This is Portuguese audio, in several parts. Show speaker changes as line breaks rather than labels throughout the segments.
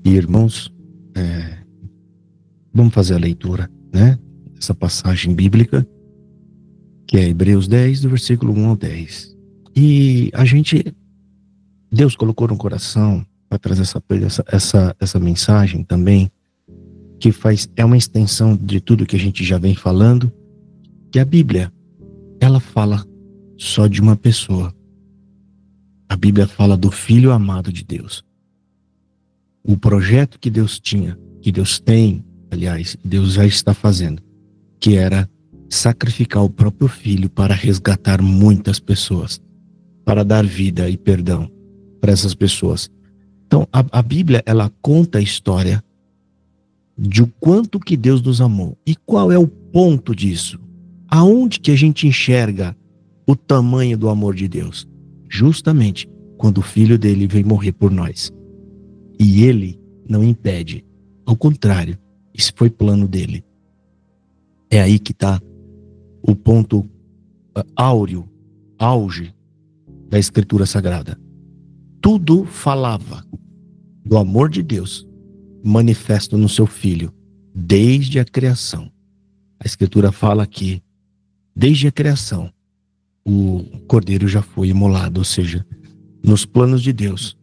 E irmãos, vamos fazer a leitura, né? Essa passagem bíblica, que é Hebreus 10, do versículo 1 ao 10. E Deus colocou no coração para trazer essa mensagem também, que é uma extensão de tudo que a gente já vem falando, que a Bíblia, ela fala só de uma pessoa. A Bíblia fala do Filho amado de Deus. O projeto que Deus tinha, que Deus tem, aliás, Deus já está fazendo, que era sacrificar o próprio Filho para resgatar muitas pessoas, para dar vida e perdão para essas pessoas. Então, a Bíblia, ela conta a história de o quanto que Deus nos amou. E qual é o ponto disso? Aonde que a gente enxerga o tamanho do amor de Deus? Justamente quando o Filho dele veio morrer por nós. E ele não impede. Ao contrário, isso foi plano dele. É aí que está o ponto auge da Escritura Sagrada. Tudo falava do amor de Deus manifesto no seu Filho, desde a criação. A Escritura fala que, desde a criação, o Cordeiro já foi imolado, ou seja, nos planos de Deus,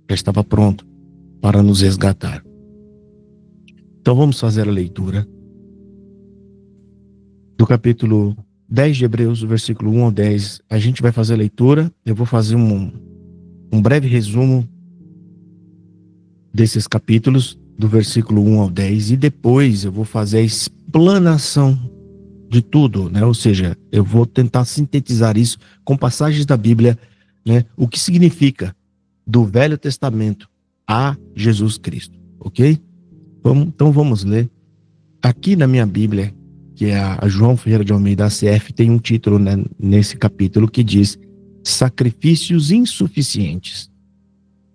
já estava pronto para nos resgatar. Então vamos fazer a leitura do capítulo 10 de Hebreus, do versículo 1 ao 10. A gente vai fazer a leitura, eu vou fazer um breve resumo desses capítulos, do versículo 1 ao 10, e depois eu vou fazer a explanação de tudo, né? Ou seja, eu vou tentar sintetizar isso com passagens da Bíblia, né? O que significa do Velho Testamento a Jesus Cristo, ok? Então vamos ler. Aqui na minha Bíblia, que é a João Ferreira de Almeida ACF, tem um título, né, nesse capítulo que diz Sacrifícios Insuficientes.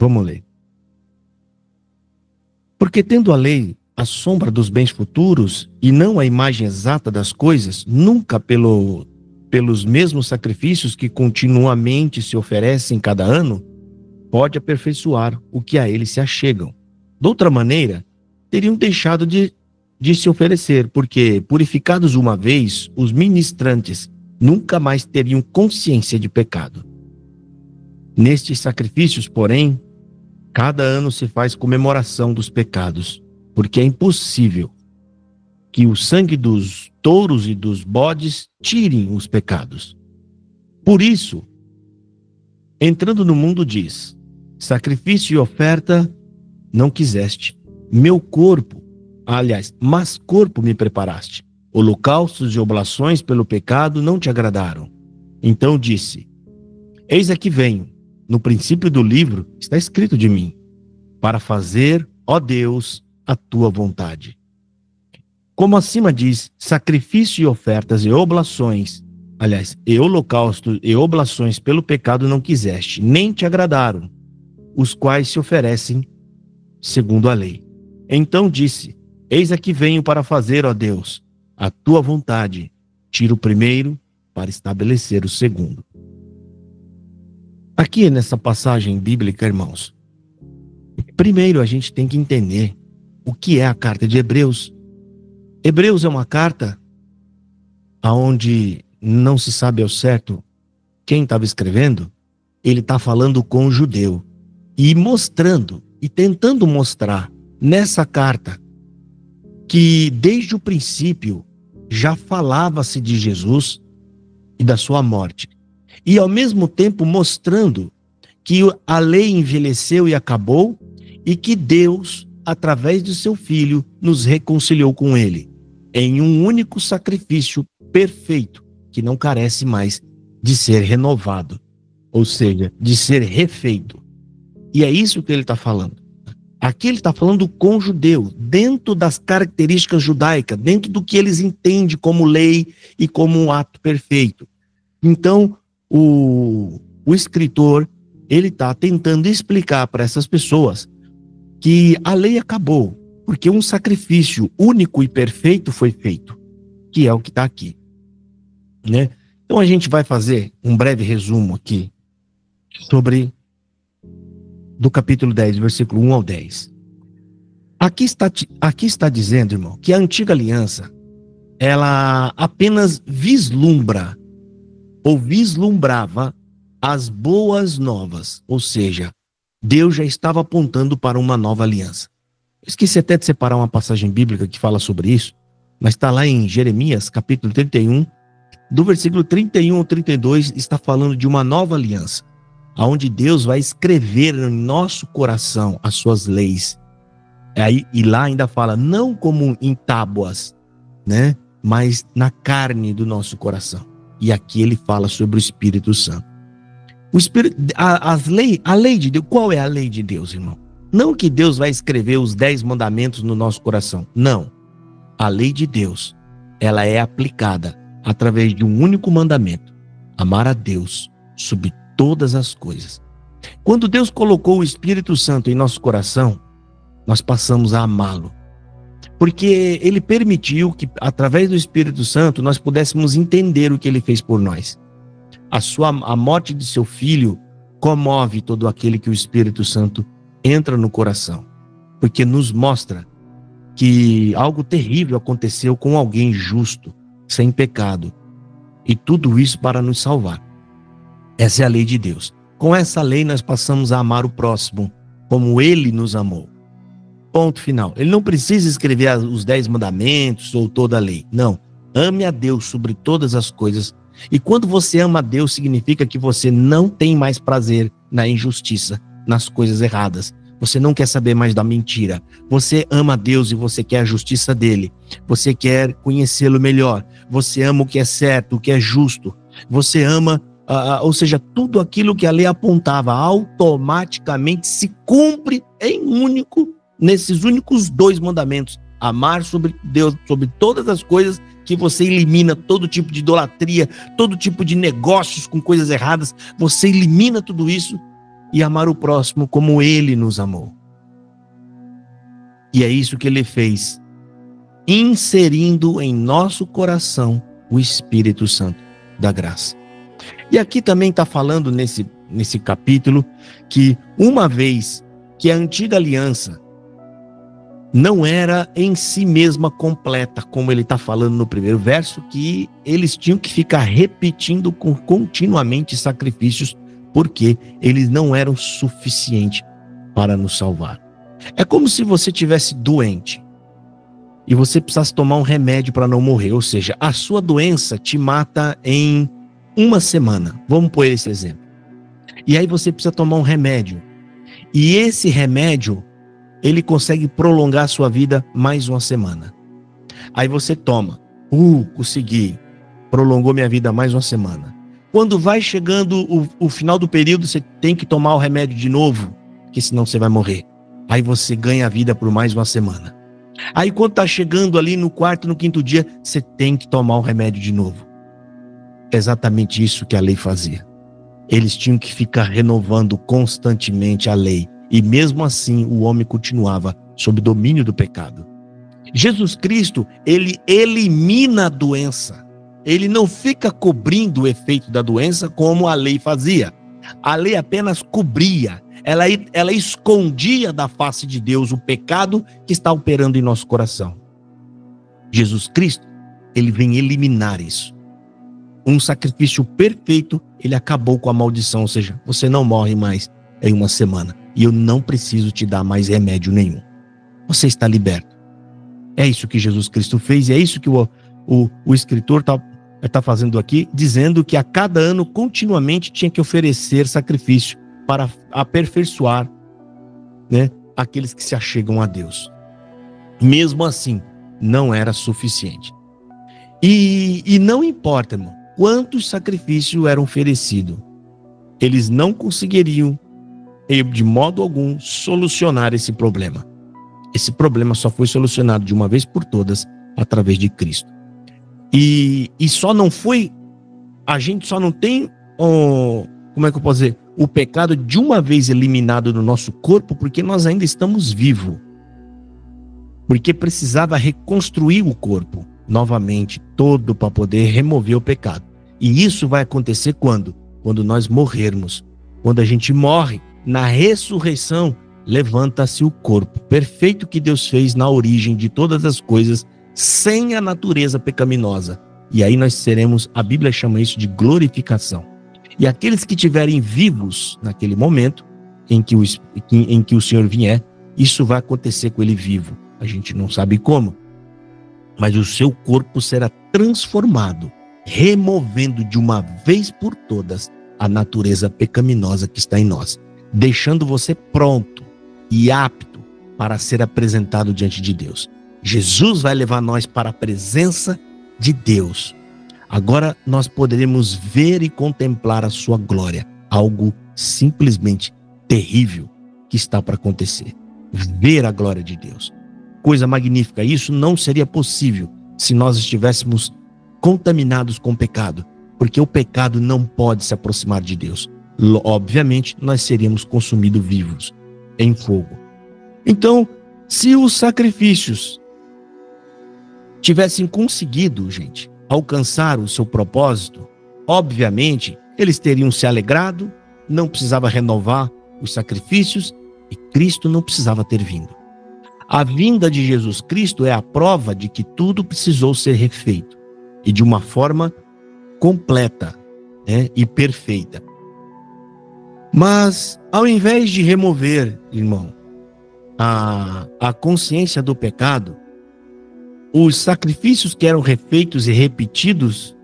Vamos ler. Porque tendo a lei a sombra dos bens futuros e não a imagem exata das coisas, nunca pelos mesmos sacrifícios que continuamente se oferecem cada ano, pode aperfeiçoar o que a ele se achegam. De outra maneira, teriam deixado de se oferecer, porque, purificados uma vez, os ministrantes nunca mais teriam consciência de pecado. Nestes sacrifícios, porém, cada ano se faz comemoração dos pecados, porque é impossível que o sangue dos touros e dos bodes tirem os pecados. Por isso, entrando no mundo diz, sacrifício e oferta não quiseste, mas corpo me preparaste. Holocaustos e oblações pelo pecado não te agradaram. Então disse, eis aqui venho. No princípio do livro está escrito de mim, para fazer, ó Deus, a tua vontade. Como acima diz, sacrifício e ofertas e oblações, e holocaustos e oblações pelo pecado não quiseste, nem te agradaram, os quais se oferecem segundo a lei. Então disse, eis aqui venho para fazer, ó Deus, a tua vontade. Tira o primeiro para estabelecer o segundo. Aqui nessa passagem bíblica, irmãos, primeiro a gente tem que entender o que é a carta de Hebreus. Hebreus é uma carta onde não se sabe ao certo quem estava escrevendo. Ele está falando com o judeu e mostrando e tentando mostrar nessa carta que desde o princípio já falava-se de Jesus e da sua morte. E ao mesmo tempo mostrando que a lei envelheceu e acabou e que Deus, através de seu Filho, nos reconciliou com ele em um único sacrifício perfeito, que não carece mais de ser renovado, ou seja, de ser refeito. E é isso que ele está falando. Aqui ele está falando com o judeu, dentro das características judaicas, dentro do que eles entendem como lei e como um ato perfeito. Então, o escritor, ele está tentando explicar para essas pessoas que a lei acabou, porque um sacrifício único e perfeito foi feito, que é o que está aqui, né? Então a gente vai fazer um breve resumo aqui sobre do capítulo 10, versículo 1 ao 10. Aqui está dizendo, irmão, que a antiga aliança, ela apenas vislumbra ou vislumbrava as boas novas, ou seja, Deus já estava apontando para uma nova aliança. Esqueci até de separar uma passagem bíblica que fala sobre isso, mas está lá em Jeremias, capítulo 31, do versículo 31 ao 32, está falando de uma nova aliança, onde Deus vai escrever em nosso coração as suas leis. E lá ainda fala, não como em tábuas, né, mas na carne do nosso coração. E aqui ele fala sobre o Espírito Santo. O Espírito, a lei de Deus, qual é a lei de Deus, irmão? Não que Deus vai escrever os 10 mandamentos no nosso coração, não. A lei de Deus, ela é aplicada através de um único mandamento: amar a Deus sobre todas as coisas. Quando Deus colocou o Espírito Santo em nosso coração, nós passamos a amá-lo. Porque ele permitiu que, através do Espírito Santo, nós pudéssemos entender o que ele fez por nós. A morte de seu filho comove todo aquele que o Espírito Santo entra no coração. Porque nos mostra que algo terrível aconteceu com alguém justo, sem pecado. E tudo isso para nos salvar. Essa é a lei de Deus. Com essa lei nós passamos a amar o próximo como ele nos amou. Ponto final. Ele não precisa escrever os 10 mandamentos ou toda a lei. Não. Ame a Deus sobre todas as coisas. E quando você ama a Deus, significa que você não tem mais prazer na injustiça, nas coisas erradas. Você não quer saber mais da mentira. Você ama a Deus e você quer a justiça dele. Você quer conhecê-lo melhor. Você ama o que é certo, o que é justo. Você ama, ou seja, tudo aquilo que a lei apontava automaticamente se cumpre nesses únicos 2 mandamentos: amar sobre Deus, sobre todas as coisas, que você elimina todo tipo de idolatria, todo tipo de negócios com coisas erradas, você elimina tudo isso, e amar o próximo como ele nos amou. E é isso que ele fez, inserindo em nosso coração o Espírito Santo da graça. E aqui também está falando nesse capítulo que uma vez que a antiga aliança não era em si mesma completa, como ele está falando no primeiro verso, que eles tinham que ficar repetindo continuamente sacrifícios, porque eles não eram suficientes para nos salvar. É como se você tivesse doente e você precisasse tomar um remédio para não morrer, ou seja, a sua doença te mata em 1 semana. Vamos pôr esse exemplo. E aí você precisa tomar um remédio. E esse remédio, ele consegue prolongar a sua vida mais 1 semana. Aí você toma. Consegui. Prolongou minha vida mais 1 semana. Quando vai chegando o final do período, você tem que tomar o remédio de novo, porque senão você vai morrer. Aí você ganha a vida por mais 1 semana. Aí quando está chegando ali no 4º, no 5º dia, você tem que tomar o remédio de novo. É exatamente isso que a lei fazia. Eles tinham que ficar renovando constantemente a lei. E mesmo assim, o homem continuava sob domínio do pecado. Jesus Cristo, ele elimina a doença. Ele não fica cobrindo o efeito da doença como a lei fazia. A lei apenas cobria. Ela escondia da face de Deus o pecado que está operando em nosso coração. Jesus Cristo, ele vem eliminar isso. Um sacrifício perfeito, ele acabou com a maldição. Ou seja, você não morre mais em 1 semana. E eu não preciso te dar mais remédio nenhum. Você está liberto. É isso que Jesus Cristo fez, e é isso que o escritor está fazendo aqui, dizendo que a cada ano, continuamente, tinha que oferecer sacrifício para aperfeiçoar, né, aqueles que se achegam a Deus. Mesmo assim, não era suficiente. E não importa, irmão, quantos sacrifícios eram oferecidos, eles não conseguiriam, de modo algum, solucionar esse problema. Esse problema só foi solucionado de uma vez por todas através de Cristo. E só não foi, a gente só não tem, como é que eu posso dizer, o pecado de uma vez eliminado do nosso corpo, porque nós ainda estamos vivos. Porque precisava reconstruir o corpo novamente, todo, para poder remover o pecado. E isso vai acontecer quando? Quando nós morrermos. Quando a gente morre, na ressurreição, levanta-se o corpo perfeito que Deus fez na origem de todas as coisas, sem a natureza pecaminosa. E aí nós seremos, a Bíblia chama isso de glorificação. E aqueles que estiverem vivos naquele momento em que o Senhor vier, isso vai acontecer com ele vivo. A gente não sabe como, mas o seu corpo será transformado, removendo de uma vez por todas a natureza pecaminosa que está em nós, deixando você pronto e apto para ser apresentado diante de Deus. Jesus vai levar nós para a presença de Deus. Agora nós poderemos ver e contemplar a sua glória, algo simplesmente terrível que está para acontecer. Ver a glória de Deus. Coisa magnífica. Isso não seria possível se nós estivéssemos contaminados com o pecado, porque o pecado não pode se aproximar de Deus. Obviamente, nós seríamos consumidos vivos em fogo. Então, se os sacrifícios tivessem conseguido, gente, alcançar o seu propósito, obviamente, eles teriam se alegrado, não precisava renovar os sacrifícios e Cristo não precisava ter vindo. A vinda de Jesus Cristo é a prova de que tudo precisou ser refeito e de uma forma completa, né, e perfeita. Mas, ao invés de remover, irmão, a consciência do pecado, os sacrifícios que eram refeitos e repetidos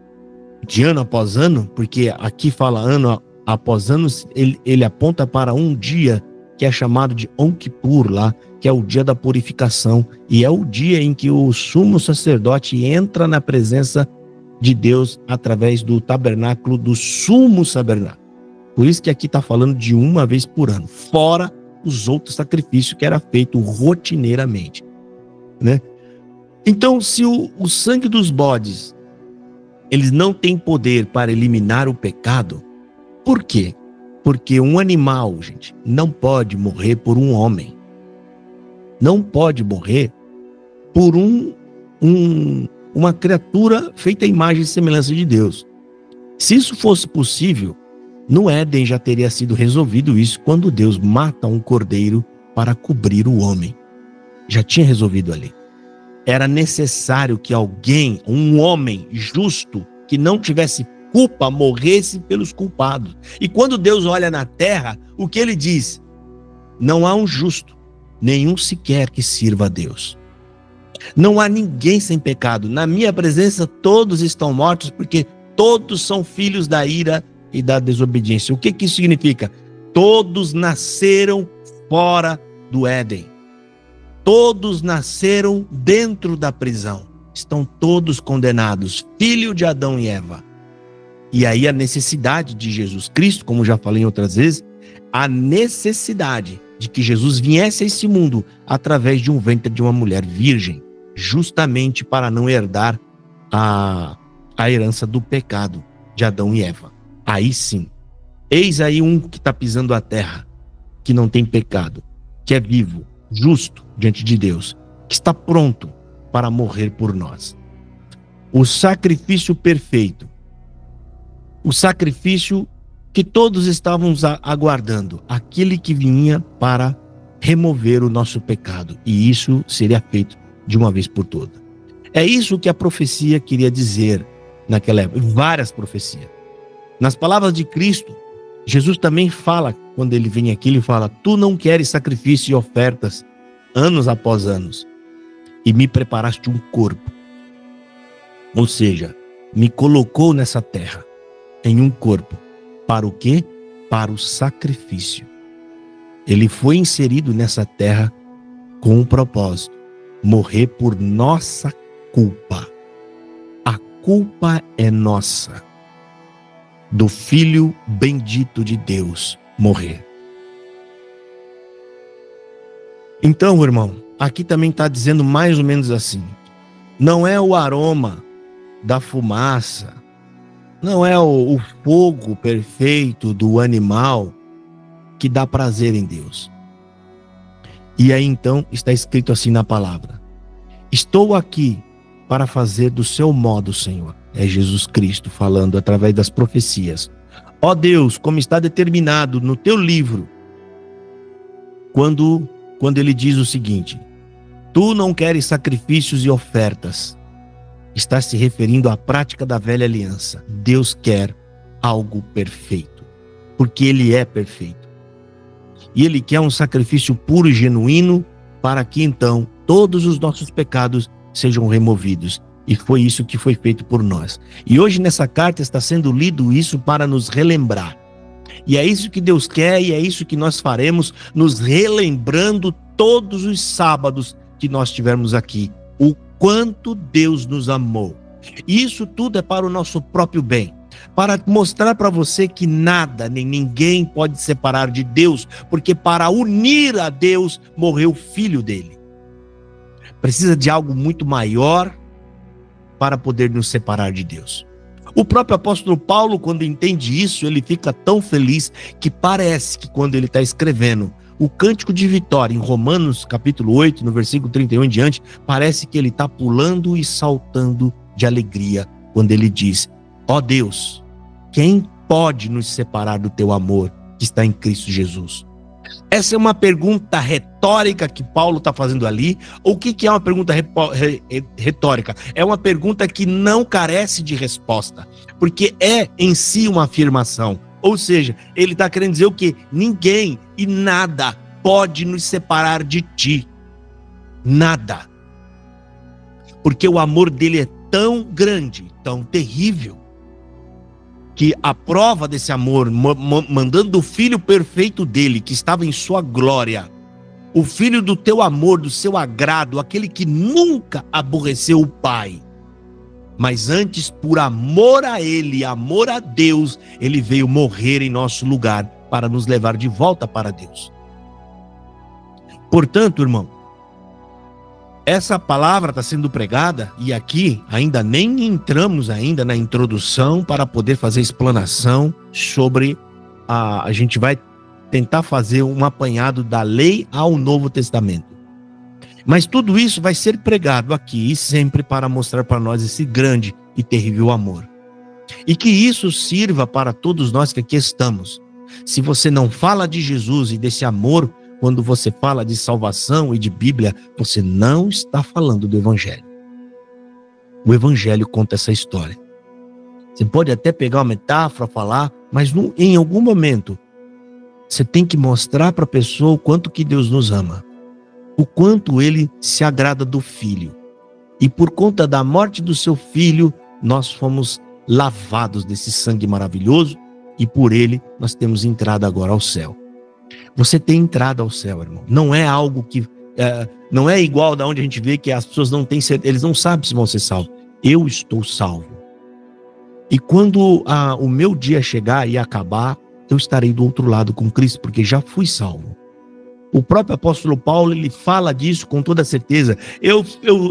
de ano após ano, porque aqui fala ano após ano, ele aponta para um dia que é chamado de Yom Kippur lá, que é o dia da purificação, e é o dia em que o sumo sacerdote entra na presença de Deus através do tabernáculo, do sumo tabernáculo. Por isso que aqui está falando de uma vez por ano, fora os outros sacrifícios que era feito rotineiramente, né? Então, se o sangue dos bodes, eles não têm poder para eliminar o pecado, por quê? Porque um animal, gente, não pode morrer por um homem. Não pode morrer por uma criatura feita à imagem e semelhança de Deus. Se isso fosse possível, no Éden já teria sido resolvido isso quando Deus mata um cordeiro para cobrir o homem. Já tinha resolvido ali. Era necessário que alguém, um homem justo, que não tivesse culpa, morresse pelos culpados. E quando Deus olha na terra, o que ele diz? Não há um justo, nenhum sequer que sirva a Deus. Não há ninguém sem pecado. Na minha presença todos estão mortos, porque todos são filhos da ira e da desobediência. O que isso significa? Todos nasceram fora do Éden. Todos nasceram dentro da prisão. Estão todos condenados, filho de Adão e Eva. E aí a necessidade de Jesus Cristo, como já falei outras vezes, a necessidade de que Jesus viesse a esse mundo através de um ventre de uma mulher virgem, justamente para não herdar a herança do pecado de Adão e Eva. Aí sim, eis aí um que está pisando a terra, que não tem pecado, que é vivo, justo diante de Deus, que está pronto para morrer por nós. O sacrifício perfeito, o sacrifício que todos estávamos aguardando, aquele que vinha para remover o nosso pecado, e isso seria feito de uma vez por todas. É isso que a profecia queria dizer naquela época, várias profecias. Nas palavras de Cristo, Jesus também fala, quando ele vem aqui, ele fala: tu não queres sacrifício e ofertas anos após anos, e me preparaste um corpo. Ou seja, me colocou nessa terra, em um corpo. Para o quê? Para o sacrifício. Ele foi inserido nessa terra com um propósito: morrer por nossa culpa. A culpa é nossa, do Filho bendito de Deus morrer. Então, irmão, aqui também está dizendo mais ou menos assim: não é o aroma da fumaça, não é o fogo perfeito do animal que dá prazer em Deus. E aí então está escrito assim na palavra: estou aqui para fazer do seu modo, Senhor. É Jesus Cristo falando através das profecias. Ó Deus, como está determinado no teu livro, quando ele diz o seguinte: tu não queres sacrifícios e ofertas, está se referindo à prática da velha aliança. Deus quer algo perfeito, porque Ele é perfeito. E Ele quer um sacrifício puro e genuíno, para que então todos os nossos pecados sejam removidos. E foi isso que foi feito por nós. E hoje nessa carta está sendo lido isso para nos relembrar. E é isso que Deus quer, e é isso que nós faremos, nos relembrando todos os sábados que nós estivermos aqui, o quanto Deus nos amou. E isso tudo é para o nosso próprio bem, para mostrar para você que nada, nem ninguém pode separar de Deus, porque para unir a Deus morreu o Filho dele. Precisa de algo muito maior para poder nos separar de Deus. O próprio apóstolo Paulo, quando entende isso, ele fica tão feliz que parece que quando ele está escrevendo o cântico de vitória em Romanos capítulo 8, no versículo 31 em diante, parece que ele está pulando e saltando de alegria quando ele diz: ó Deus, quem pode nos separar do teu amor que está em Cristo Jesus? Essa é uma pergunta retórica que Paulo está fazendo ali. Ou o que é uma pergunta retórica? É uma pergunta que não carece de resposta, porque é em si uma afirmação. Ou seja, ele está querendo dizer o quê? Ninguém e nada pode nos separar de ti. Nada. Porque o amor dele é tão grande, tão terrível, que a prova desse amor, mandando o Filho perfeito dele, que estava em sua glória, o Filho do teu amor, do seu agrado, aquele que nunca aborreceu o Pai, mas antes, por amor a ele, amor a Deus, ele veio morrer em nosso lugar para nos levar de volta para Deus. Portanto, irmão, essa palavra está sendo pregada, e aqui ainda nem entramos ainda na introdução para poder fazer explanação sobre a gente vai tentar fazer um apanhado da lei ao Novo Testamento. Mas tudo isso vai ser pregado aqui e sempre para mostrar para nós esse grande e terrível amor. E que isso sirva para todos nós que aqui estamos. Se você não fala de Jesus e desse amor, quando você fala de salvação e de Bíblia, você não está falando do Evangelho. O Evangelho conta essa história. Você pode até pegar uma metáfora, falar, mas em algum momento você tem que mostrar para a pessoa o quanto que Deus nos ama, o quanto Ele se agrada do Filho. E por conta da morte do seu Filho, nós fomos lavados desse sangue maravilhoso e por Ele nós temos entrado agora ao céu. Você tem entrado ao céu, irmão. Não é algo que... não é igual da onde a gente vê que as pessoas não têm certeza, eles não sabem se vão ser salvos. Eu estou salvo. E quando o meu dia chegar e acabar, eu estarei do outro lado com Cristo, porque já fui salvo. O próprio apóstolo Paulo, ele fala disso com toda certeza. Eu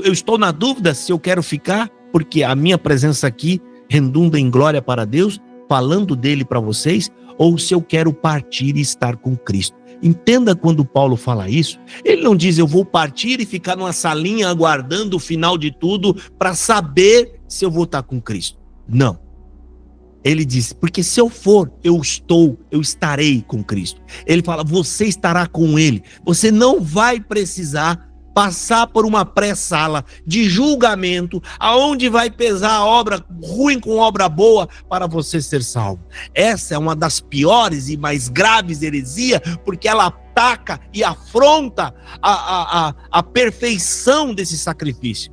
estou na dúvida se eu quero ficar, porque a minha presença aqui redunda em glória para Deus, falando dele para vocês, ou se eu quero partir e estar com Cristo. Entenda quando Paulo fala isso, ele não diz eu vou partir e ficar numa salinha aguardando o final de tudo para saber se eu vou estar com Cristo. Não. Ele diz, porque se eu for, eu estarei com Cristo. Ele fala, você estará com Ele. Você não vai precisar passar por uma pré-sala de julgamento, aonde vai pesar a obra ruim com obra boa para você ser salvo. Essa é uma das piores e mais graves heresias, porque ela ataca e afronta a perfeição desse sacrifício.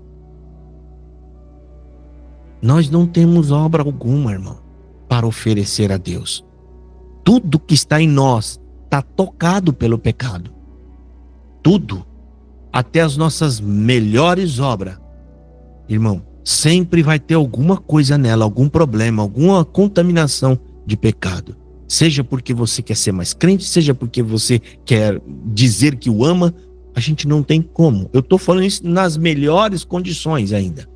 Nós não temos obra alguma, irmão, para oferecer a Deus. Tudo que está em nós está tocado pelo pecado. Tudo. Até as nossas melhores obras, irmão, sempre vai ter alguma coisa nela, algum problema, alguma contaminação de pecado. Seja porque você quer ser mais crente, seja porque você quer dizer que o ama, a gente não tem como. Eu estou falando isso nas melhores condições ainda.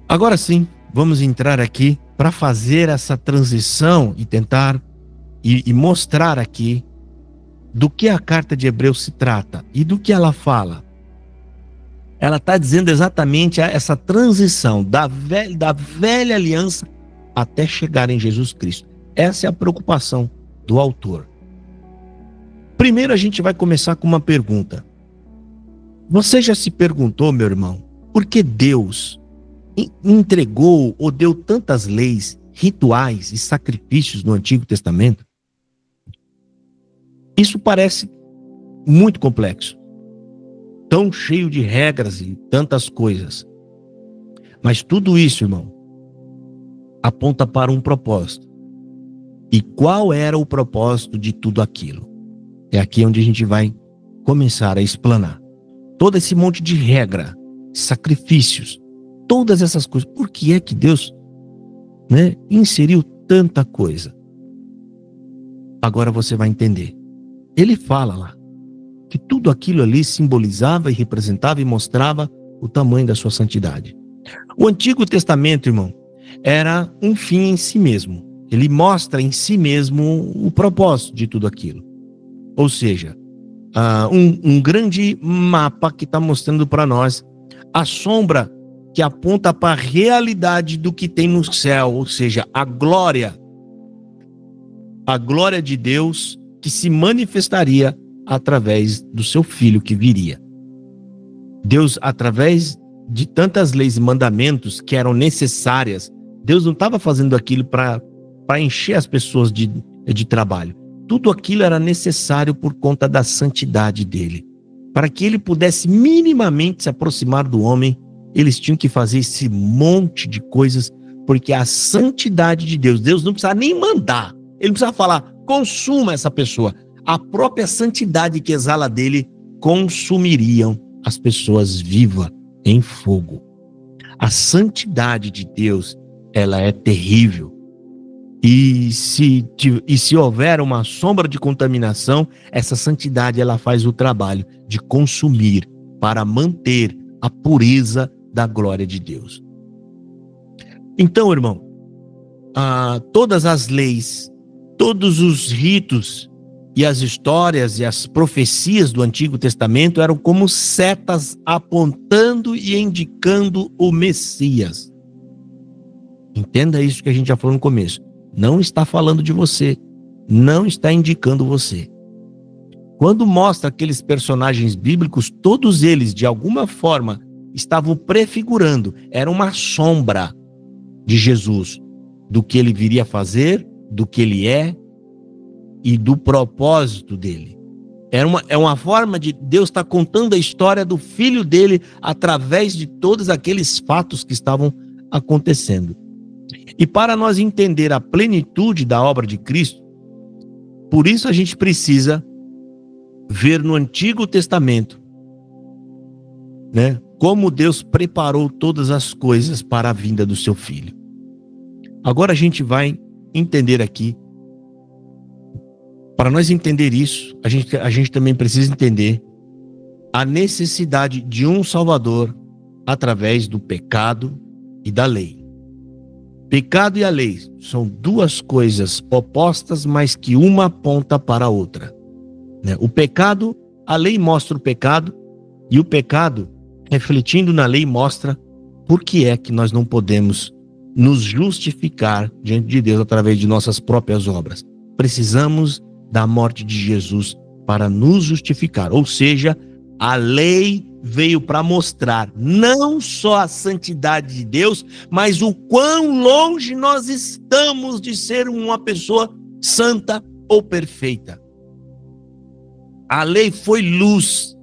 Agora sim, vamos entrar aqui para fazer essa transição e tentar e mostrar aqui do que a carta de Hebreus se trata e do que ela fala. Ela está dizendo exatamente essa transição da velha aliança até chegar em Jesus Cristo. Essa é a preocupação do autor. Primeiro a gente vai começar com uma pergunta. Você já se perguntou, meu irmão, por que Deus entregou ou deu tantas leis, rituais e sacrifícios no Antigo Testamento? Isso parece muito complexo, tão cheio de regras e tantas coisas. Mas tudo isso, irmão, aponta para um propósito. E qual era o propósito de tudo aquilo? É aqui onde a gente vai começar a explanar. Todo esse monte de regra, sacrifícios, todas essas coisas. Por que é que Deus, inseriu tanta coisa? Agora você vai entender. Ele fala lá que tudo aquilo ali simbolizava e representava e mostrava o tamanho da sua santidade. O Antigo Testamento, irmão, era um fim em si mesmo. Ele mostra em si mesmo o propósito de tudo aquilo. Ou seja, um grande mapa que está mostrando para nós a sombra que aponta para a realidade do que tem no céu, ou seja, a glória de Deus que se manifestaria através do seu filho que viria. Deus, através de tantas leis e mandamentos que eram necessárias, Deus não estava fazendo aquilo para encher as pessoas de trabalho. Tudo aquilo era necessário por conta da santidade dele. Para que ele pudesse minimamente se aproximar do homem, eles tinham que fazer esse monte de coisas, porque a santidade de Deus não precisava nem mandar. Ele não precisava falar, consuma essa pessoa. A própria santidade que exala dele consumiriam as pessoas vivas em fogo. A santidade de Deus, ela é terrível. E se houver uma sombra de contaminação, essa santidade ela faz o trabalho de consumir para manter a pureza da glória de Deus. Então, irmão, todas as leis, todos os ritos e as histórias e as profecias do Antigo Testamento eram como setas apontando e indicando o Messias. Entenda isso que a gente já falou no começo. Não está falando de você, não está indicando você. Quando mostra aqueles personagens bíblicos, todos eles, de alguma forma, estavam prefigurando, era uma sombra de Jesus, do que ele viria a fazer, do que ele é e do propósito dele. É uma forma de Deus estar contando a história do filho dele através de todos aqueles fatos que estavam acontecendo. E para nós entender a plenitude da obra de Cristo, por isso a gente precisa ver no Antigo Testamento, como Deus preparou todas as coisas para a vinda do seu filho. Agora a gente vai entender aqui, para nós entender isso, a gente também precisa entender a necessidade de um Salvador através do pecado e da lei. Pecado e a lei são duas coisas opostas, mas que uma aponta para a outra. O pecado, a lei mostra o pecado, e o pecado, refletindo na lei, mostra por que é que nós não podemos nos justificar diante de Deus através de nossas próprias obras. Precisamos da morte de Jesus para nos justificar. Ou seja, a lei veio para mostrar não só a santidade de Deus, mas o quão longe nós estamos de ser uma pessoa santa ou perfeita. A lei foi luz.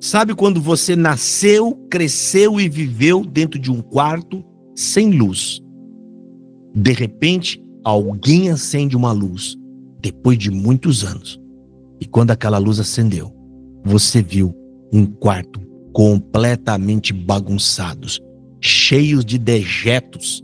Sabe quando você nasceu, cresceu e viveu dentro de um quarto sem luz? De repente, alguém acende uma luz, depois de muitos anos. E quando aquela luz acendeu, você viu um quarto completamente bagunçados, cheios de dejetos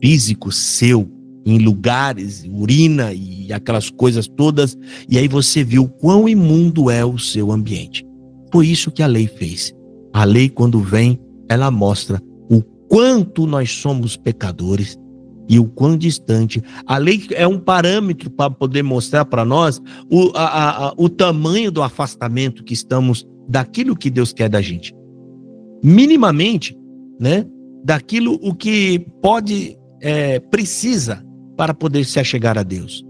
físicos seu, em lugares, urina e aquelas coisas todas, e aí você viu quão imundo é o seu ambiente. Foi isso que a lei fez. A lei, quando vem, ela mostra o quanto nós somos pecadores e o quão distante. A lei é um parâmetro para poder mostrar para nós o tamanho do afastamento que estamos daquilo que Deus quer da gente. Minimamente, daquilo o que pode, precisa para poder se achegar a Deus.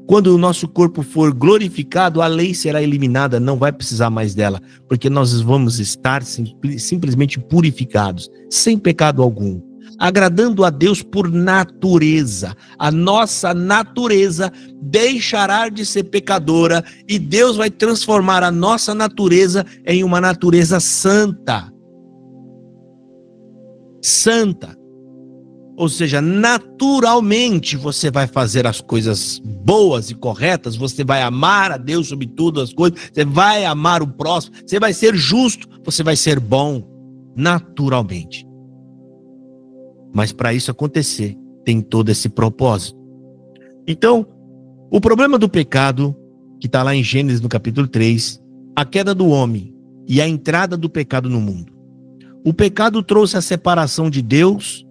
Quando o nosso corpo for glorificado, a lei será eliminada, não vai precisar mais dela, porque nós vamos estar simplesmente purificados, sem pecado algum, agradando a Deus por natureza. A nossa natureza deixará de ser pecadora e Deus vai transformar a nossa natureza em uma natureza santa. Santa. Ou seja, naturalmente você vai fazer as coisas boas e corretas, você vai amar a Deus sobre todas as coisas, você vai amar o próximo, você vai ser justo, você vai ser bom, naturalmente. Mas para isso acontecer, tem todo esse propósito. Então, o problema do pecado, que está lá em Gênesis no capítulo 3, a queda do homem e a entrada do pecado no mundo. O pecado trouxe a separação de Deus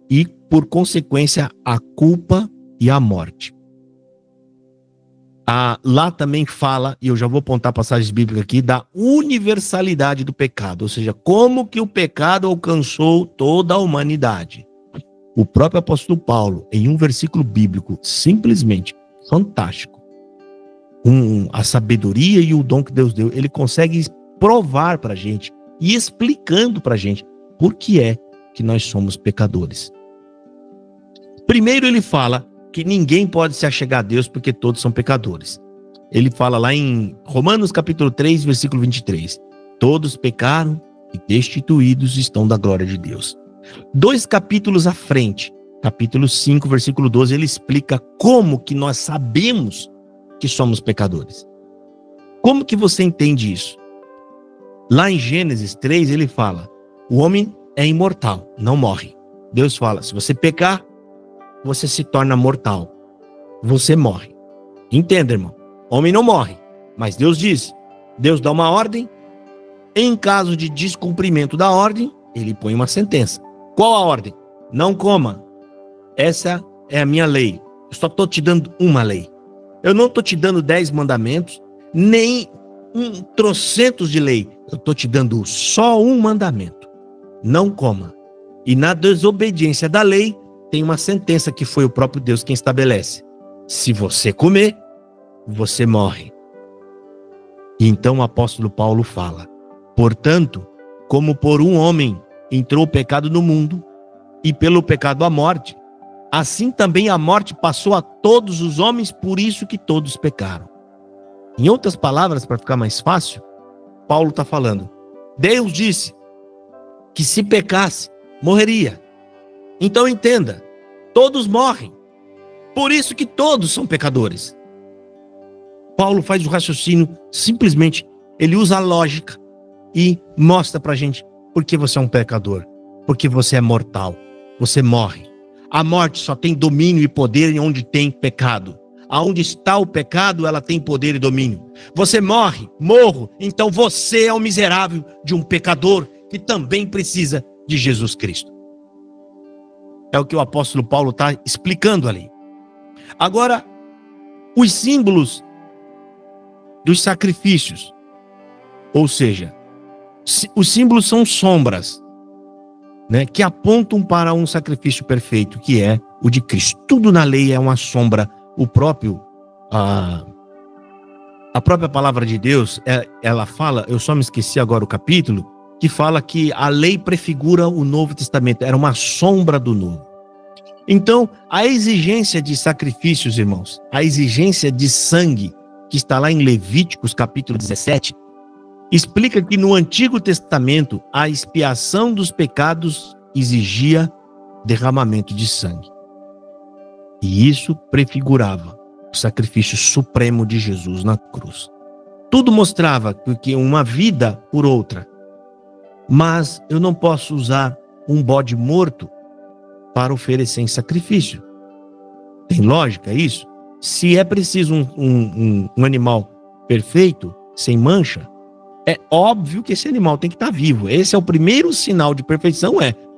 e, por consequência, a culpa e a morte. Lá também fala, e eu já vou apontar passagens bíblicas aqui, da universalidade do pecado, ou seja, como que o pecado alcançou toda a humanidade. O próprio apóstolo Paulo, em um versículo bíblico simplesmente fantástico, a sabedoria e o dom que Deus deu, ele consegue provar para a gente e explicando para a gente por que é que nós somos pecadores. Primeiro ele fala que ninguém pode se achegar a Deus porque todos são pecadores. Ele fala lá em Romanos capítulo 3, versículo 23. Todos pecaram e destituídos estão da glória de Deus. 2 capítulos à frente, capítulo 5, versículo 12, ele explica como que nós sabemos que somos pecadores. Como que você entende isso? Lá em Gênesis 3 ele fala, o homem é imortal, não morre. Deus fala, se você pecar, você se torna mortal. Você morre. Entenda, irmão. Homem não morre. Mas Deus diz. Deus dá uma ordem. Em caso de descumprimento da ordem, ele põe uma sentença. Qual a ordem? Não coma. Essa é a minha lei. Eu só estou te dando uma lei. Eu não estou te dando 10 mandamentos, nem trocentos de lei. Eu estou te dando só um mandamento. Não coma. E na desobediência da lei, tem uma sentença que foi o próprio Deus quem estabelece. Se você comer, você morre. E então o apóstolo Paulo fala, portanto, como por um homem entrou o pecado no mundo, e pelo pecado a morte, assim também a morte passou a todos os homens, por isso que todos pecaram. Em outras palavras, para ficar mais fácil, Paulo está falando, Deus disse que se pecasse, morreria. Então entenda, todos morrem, por isso que todos são pecadores. Paulo faz o raciocínio, simplesmente, ele usa a lógica e mostra pra gente por que você é um pecador, porque você é mortal, você morre. A morte só tem domínio e poder em onde tem pecado. Aonde está o pecado, ela tem poder e domínio. Você morre, morro, então você é o miserável de um pecador que também precisa de Jesus Cristo. É o que o apóstolo Paulo está explicando ali. Agora, os símbolos dos sacrifícios, ou seja, os símbolos são sombras, né, que apontam para um sacrifício perfeito, que é o de Cristo. Tudo na lei é uma sombra. A própria palavra de Deus, ela fala, eu só me esqueci agora o capítulo, que fala que a lei prefigura o Novo Testamento, era uma sombra do Novo. Então, a exigência de sacrifícios, irmãos, a exigência de sangue, que está lá em Levíticos capítulo 17, explica que no Antigo Testamento a expiação dos pecados exigia derramamento de sangue. E isso prefigurava o sacrifício supremo de Jesus na cruz. Tudo mostrava que uma vida por outra. Mas eu não posso usar um bode morto para oferecer em sacrifício. Tem lógica isso? Se é preciso um animal perfeito, sem mancha, é óbvio que esse animal tem que estar vivo. Esse é o primeiro sinal de perfeição,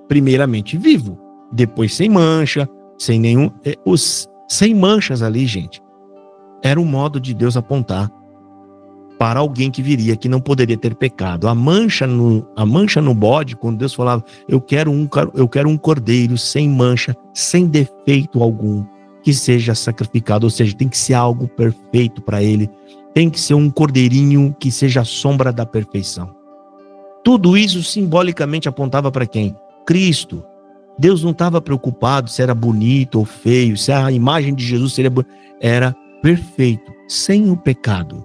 primeiramente vivo, depois sem mancha, sem nenhum... sem manchas ali, gente, era o modo de Deus apontar para alguém que viria, que não poderia ter pecado. A mancha no bode, quando Deus falava, eu quero um cordeiro sem mancha, sem defeito algum, que seja sacrificado, ou seja, tem que ser algo perfeito para ele, tem que ser um cordeirinho que seja a sombra da perfeição. Tudo isso simbolicamente apontava para quem? Cristo. Deus não estava preocupado se era bonito ou feio, se a imagem de Jesus seria era perfeito, sem o pecado.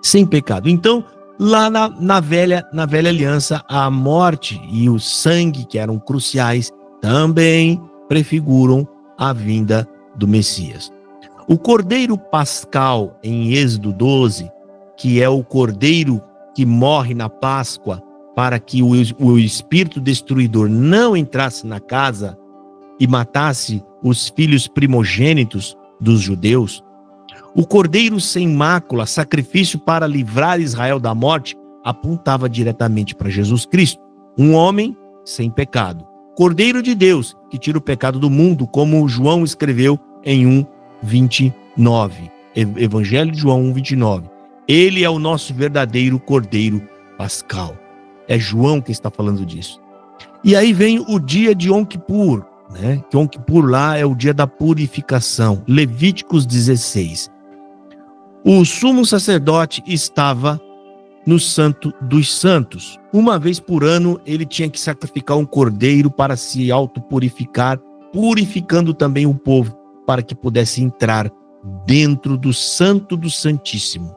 Sem pecado. Então, lá na velha aliança, a morte e o sangue, que eram cruciais, também prefiguram a vinda do Messias. O cordeiro pascal, em Êxodo 12, que é o cordeiro que morre na Páscoa para que o espírito destruidor não entrasse na casa e matasse os filhos primogênitos dos judeus, o cordeiro sem mácula, sacrifício para livrar Israel da morte, apontava diretamente para Jesus Cristo, um homem sem pecado. Cordeiro de Deus, que tira o pecado do mundo, como João escreveu em 1:29. Evangelho de João 1:29. Ele é o nosso verdadeiro cordeiro pascal. É João que está falando disso. E aí vem o dia de Yom Kippur, né? Yom Kippur lá é o dia da purificação. Levíticos 16. O sumo sacerdote estava no Santo dos Santos. Uma vez por ano, ele tinha que sacrificar um cordeiro para se autopurificar, purificando também o povo, para que pudesse entrar dentro do Santo do Santíssimo.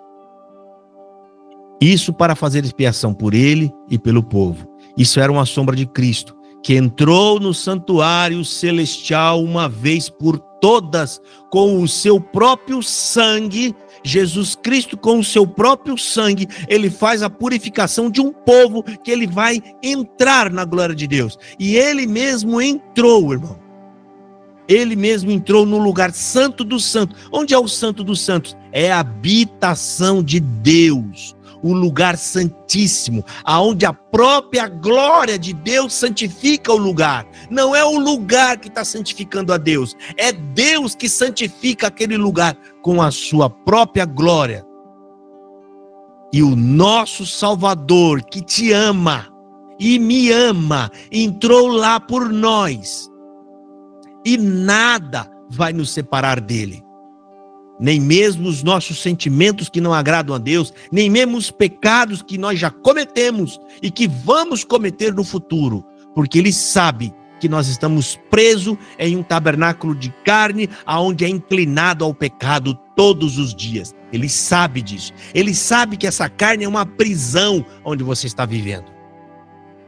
Isso para fazer expiação por ele e pelo povo. Isso era uma sombra de Cristo, que entrou no santuário celestial uma vez por todas, com o seu próprio sangue. Jesus Cristo, com o seu próprio sangue, ele faz a purificação de um povo que ele vai entrar na glória de Deus. E ele mesmo entrou, irmão. Ele mesmo entrou no lugar santo dos santos. Onde é o santo dos santos? É a habitação de Deus, o lugar santíssimo, aonde a própria glória de Deus santifica o lugar. Não é o lugar que está santificando a Deus, é Deus que santifica aquele lugar com a sua própria glória. E o nosso Salvador, que te ama e me ama, entrou lá por nós, e nada vai nos separar dele. Nem mesmo os nossos sentimentos que não agradam a Deus, nem mesmo os pecados que nós já cometemos e que vamos cometer no futuro, porque ele sabe que nós estamos presos em um tabernáculo de carne, aonde é inclinado ao pecado todos os dias. Ele sabe disso. Ele sabe que essa carne é uma prisão onde você está vivendo.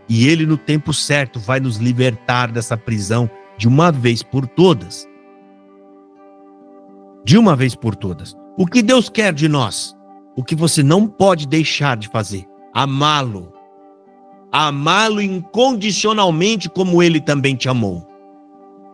E ele, no tempo certo, vai nos libertar dessa prisão de uma vez por todas. De uma vez por todas. O que Deus quer de nós? O que você não pode deixar de fazer? Amá-lo. Amá-lo incondicionalmente como ele também te amou.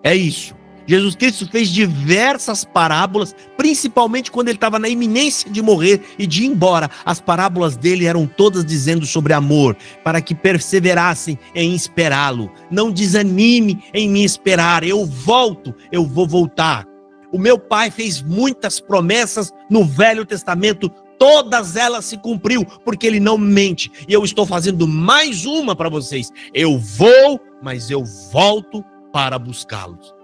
É isso. Jesus Cristo fez diversas parábolas, principalmente quando ele estava na iminência de morrer e de ir embora. As parábolas dele eram todas dizendo sobre amor, para que perseverassem em esperá-lo. Não desanime em me esperar, eu volto, eu vou voltar. O meu pai fez muitas promessas no Velho Testamento, todas elas se cumpriu, porque ele não mente. E eu estou fazendo mais uma para vocês. Eu vou, mas eu volto para buscá-los.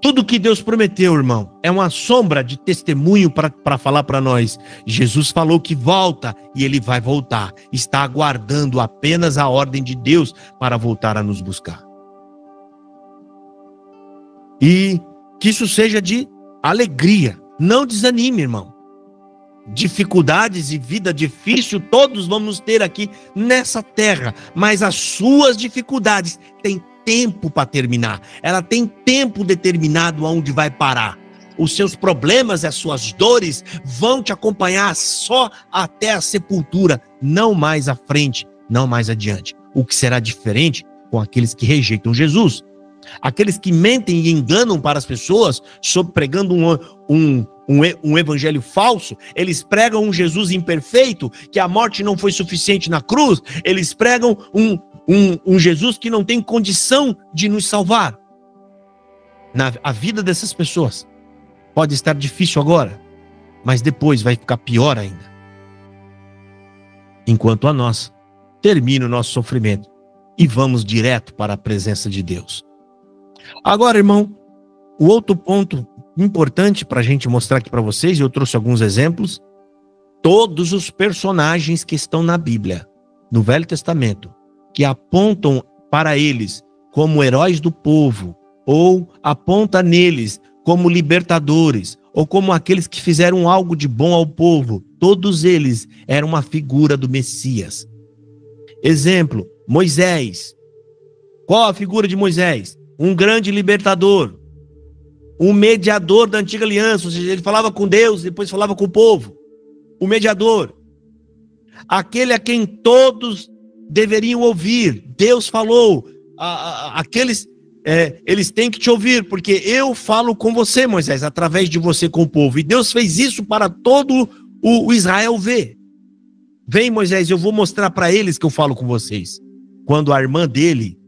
Tudo que Deus prometeu, irmão, é uma sombra de testemunho para falar para nós. Jesus falou que volta e ele vai voltar. Está aguardando apenas a ordem de Deus para voltar a nos buscar. E que isso seja de alegria. Não desanime, irmão. Dificuldades e vida difícil todos vamos ter aqui nessa terra, mas as suas dificuldades têm tempo para terminar. Ela tem tempo determinado aonde vai parar. Os seus problemas e as suas dores vão te acompanhar só até a sepultura, não mais à frente, não mais adiante. O que será diferente com aqueles que rejeitam Jesus? Aqueles que mentem e enganam para as pessoas, pregando um evangelho falso. Eles pregam um Jesus imperfeito, que a morte não foi suficiente na cruz. Eles pregam um Jesus que não tem condição de nos salvar. A vida dessas pessoas pode estar difícil agora, mas depois vai ficar pior ainda. Enquanto a nós termina o nosso sofrimento e vamos direto para a presença de Deus. Agora, irmão, o outro ponto importante para a gente mostrar aqui para vocês, eu trouxe alguns exemplos, todos os personagens que estão na Bíblia, no Velho Testamento, que apontam para eles como heróis do povo, ou aponta neles como libertadores, ou como aqueles que fizeram algo de bom ao povo, todos eles eram uma figura do Messias. Exemplo, Moisés. Qual a figura de Moisés? Um grande libertador, um mediador da antiga aliança, ou seja, ele falava com Deus, depois falava com o povo. O mediador, aquele a quem todos deveriam ouvir. Deus falou, aqueles, eles têm que te ouvir, porque eu falo com você, Moisés, através de você com o povo. E Deus fez isso para todo o Israel ver. Vem, Moisés, eu vou mostrar para eles que eu falo com vocês. Quando a irmã dele,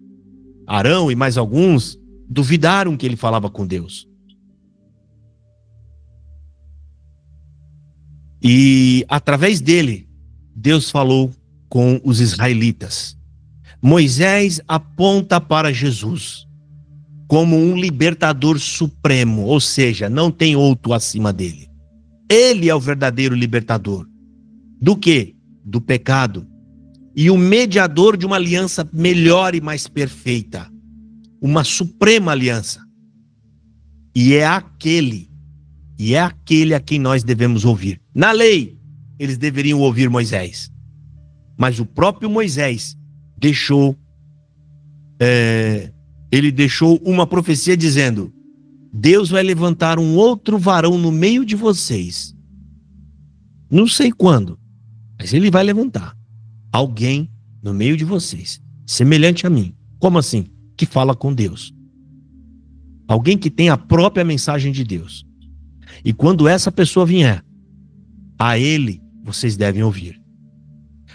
Arão e mais alguns, duvidaram que ele falava com Deus. E através dele, Deus falou com os israelitas. Moisés aponta para Jesus como um libertador supremo, ou seja, não tem outro acima dele. Ele é o verdadeiro libertador. Do quê? Do pecado. E o mediador de uma aliança melhor e mais perfeita. Uma suprema aliança. E é aquele a quem nós devemos ouvir. Na lei, eles deveriam ouvir Moisés. Mas o próprio Moisés deixou uma profecia dizendo: Deus vai levantar um outro varão no meio de vocês. Não sei quando, mas ele vai levantar alguém no meio de vocês, semelhante a mim. Como assim? Que fala com Deus. Alguém que tem a própria mensagem de Deus. E quando essa pessoa vier, a ele vocês devem ouvir.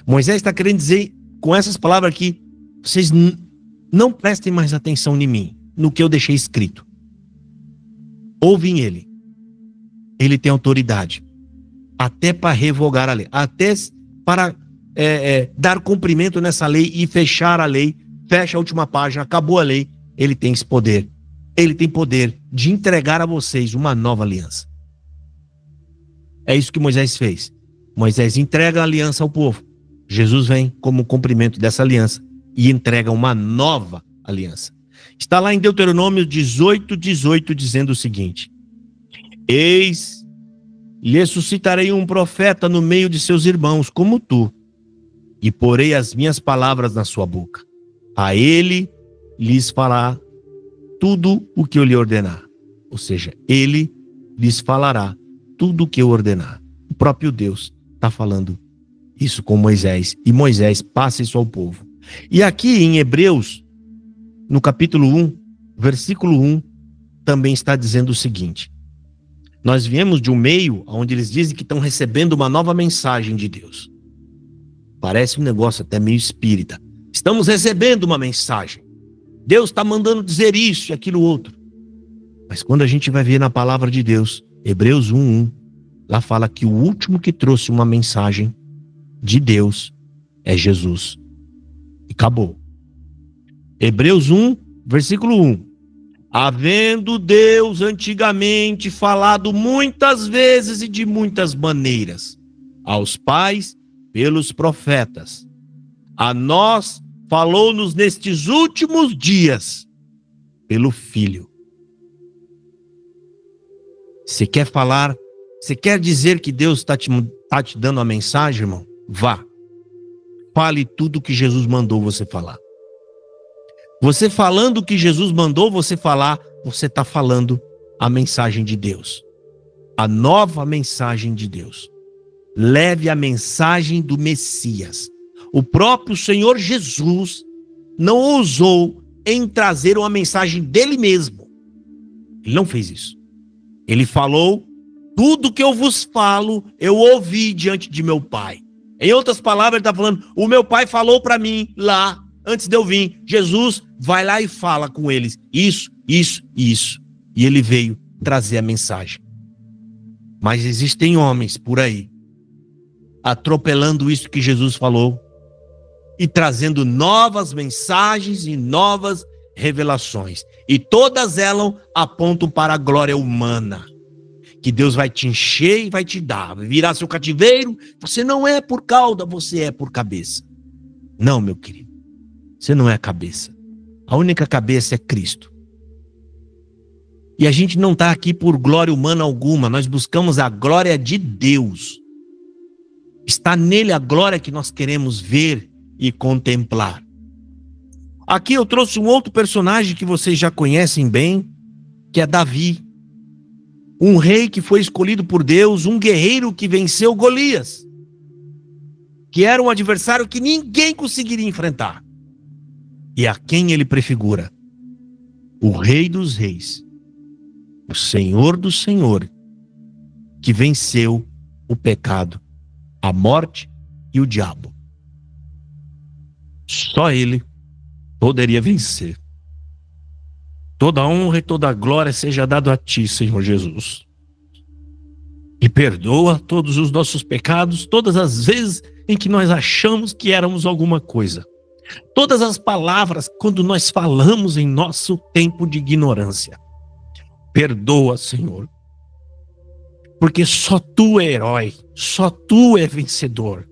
Moisés está querendo dizer com essas palavras aqui: vocês não prestem mais atenção em mim, no que eu deixei escrito. Ouvem ele. Ele tem autoridade. Até para revogar a lei. Até para dar cumprimento nessa lei e fechar a lei. Fecha a última página, acabou a lei. Ele tem esse poder. Ele tem poder de entregar a vocês uma nova aliança. É isso que Moisés fez. Moisés entrega a aliança ao povo. Jesus vem como cumprimento dessa aliança e entrega uma nova aliança. Está lá em Deuteronômio 18:18, dizendo o seguinte: Eis, lhe suscitarei um profeta no meio de seus irmãos, como tu, e porei as minhas palavras na sua boca. A ele lhes fará tudo o que eu lhe ordenar. Ou seja, ele lhes falará tudo o que eu ordenar. O próprio Deus está falando isso com Moisés. E Moisés passa isso ao povo. E aqui em Hebreus, no capítulo 1, versículo 1, também está dizendo o seguinte: nós viemos de um meio onde eles dizem que estão recebendo uma nova mensagem de Deus. Parece um negócio até meio espírita. Estamos recebendo uma mensagem. Deus está mandando dizer isso e aquilo outro. Mas quando a gente vai ver na palavra de Deus, Hebreus 1:1, lá fala que o último que trouxe uma mensagem de Deus é Jesus. E acabou. Hebreus 1, versículo 1. Havendo Deus antigamente falado muitas vezes e de muitas maneiras aos pais pelos profetas, a nós falou-nos nestes últimos dias pelo Filho. Você quer falar, você quer dizer que Deus está te dando a mensagem, irmão? Vá. Fale tudo o que Jesus mandou você falar. Você falando o que Jesus mandou você falar, você está falando a mensagem de Deus. A nova mensagem de Deus. Leve a mensagem do Messias. O próprio Senhor Jesus não ousou em trazer uma mensagem dele mesmo. Ele não fez isso. Ele falou: tudo que eu vos falo, eu ouvi diante de meu Pai. Em outras palavras, ele está falando: o meu Pai falou para mim lá, antes de eu vir. Jesus vai lá e fala com eles. Isso, isso e isso. E ele veio trazer a mensagem. Mas existem homens por aí, atropelando isso que Jesus falou, e trazendo novas mensagens e novas revelações. E todas elas apontam para a glória humana. Que Deus vai te encher e vai te dar. Vai virar seu cativeiro. Você não é por cauda, você é por cabeça. Não, meu querido. Você não é cabeça. A única cabeça é Cristo. E a gente não está aqui por glória humana alguma. Nós buscamos a glória de Deus. Está nele a glória que nós queremos ver e contemplar. Aqui eu trouxe um outro personagem que vocês já conhecem bem, que é Davi. Um rei que foi escolhido por Deus, um guerreiro que venceu Golias, que era um adversário que ninguém conseguiria enfrentar. E a quem ele prefigura? O Rei dos Reis, o Senhor do Senhor, que venceu o pecado, a morte e o diabo. Só ele poderia vencer. Toda a honra e toda a glória seja dado a ti, Senhor Jesus. E perdoa todos os nossos pecados, todas as vezes em que nós achamos que éramos alguma coisa. Todas as palavras quando nós falamos em nosso tempo de ignorância. Perdoa, Senhor. Porque só tu é herói, só tu é vencedor.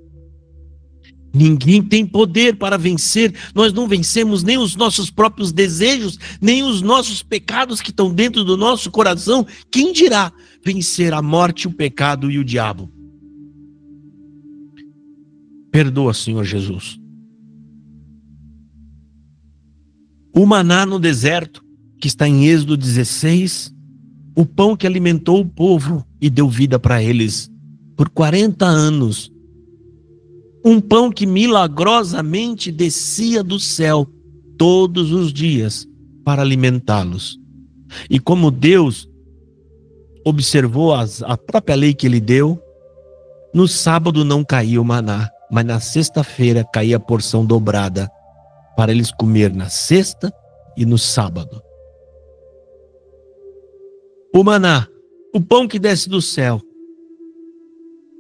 Ninguém tem poder para vencer. Nós não vencemos nem os nossos próprios desejos, nem os nossos pecados que estão dentro do nosso coração. Quem dirá vencer a morte, o pecado e o diabo? Perdoa, Senhor Jesus. O maná no deserto, que está em Êxodo 16, o pão que alimentou o povo e deu vida para eles por 40 anos. Um pão que milagrosamente descia do céu todos os dias para alimentá-los. E como Deus observou a própria lei que ele deu, no sábado não caía o maná, mas na sexta-feira caía a porção dobrada para eles comer na sexta e no sábado. O maná, o pão que desce do céu,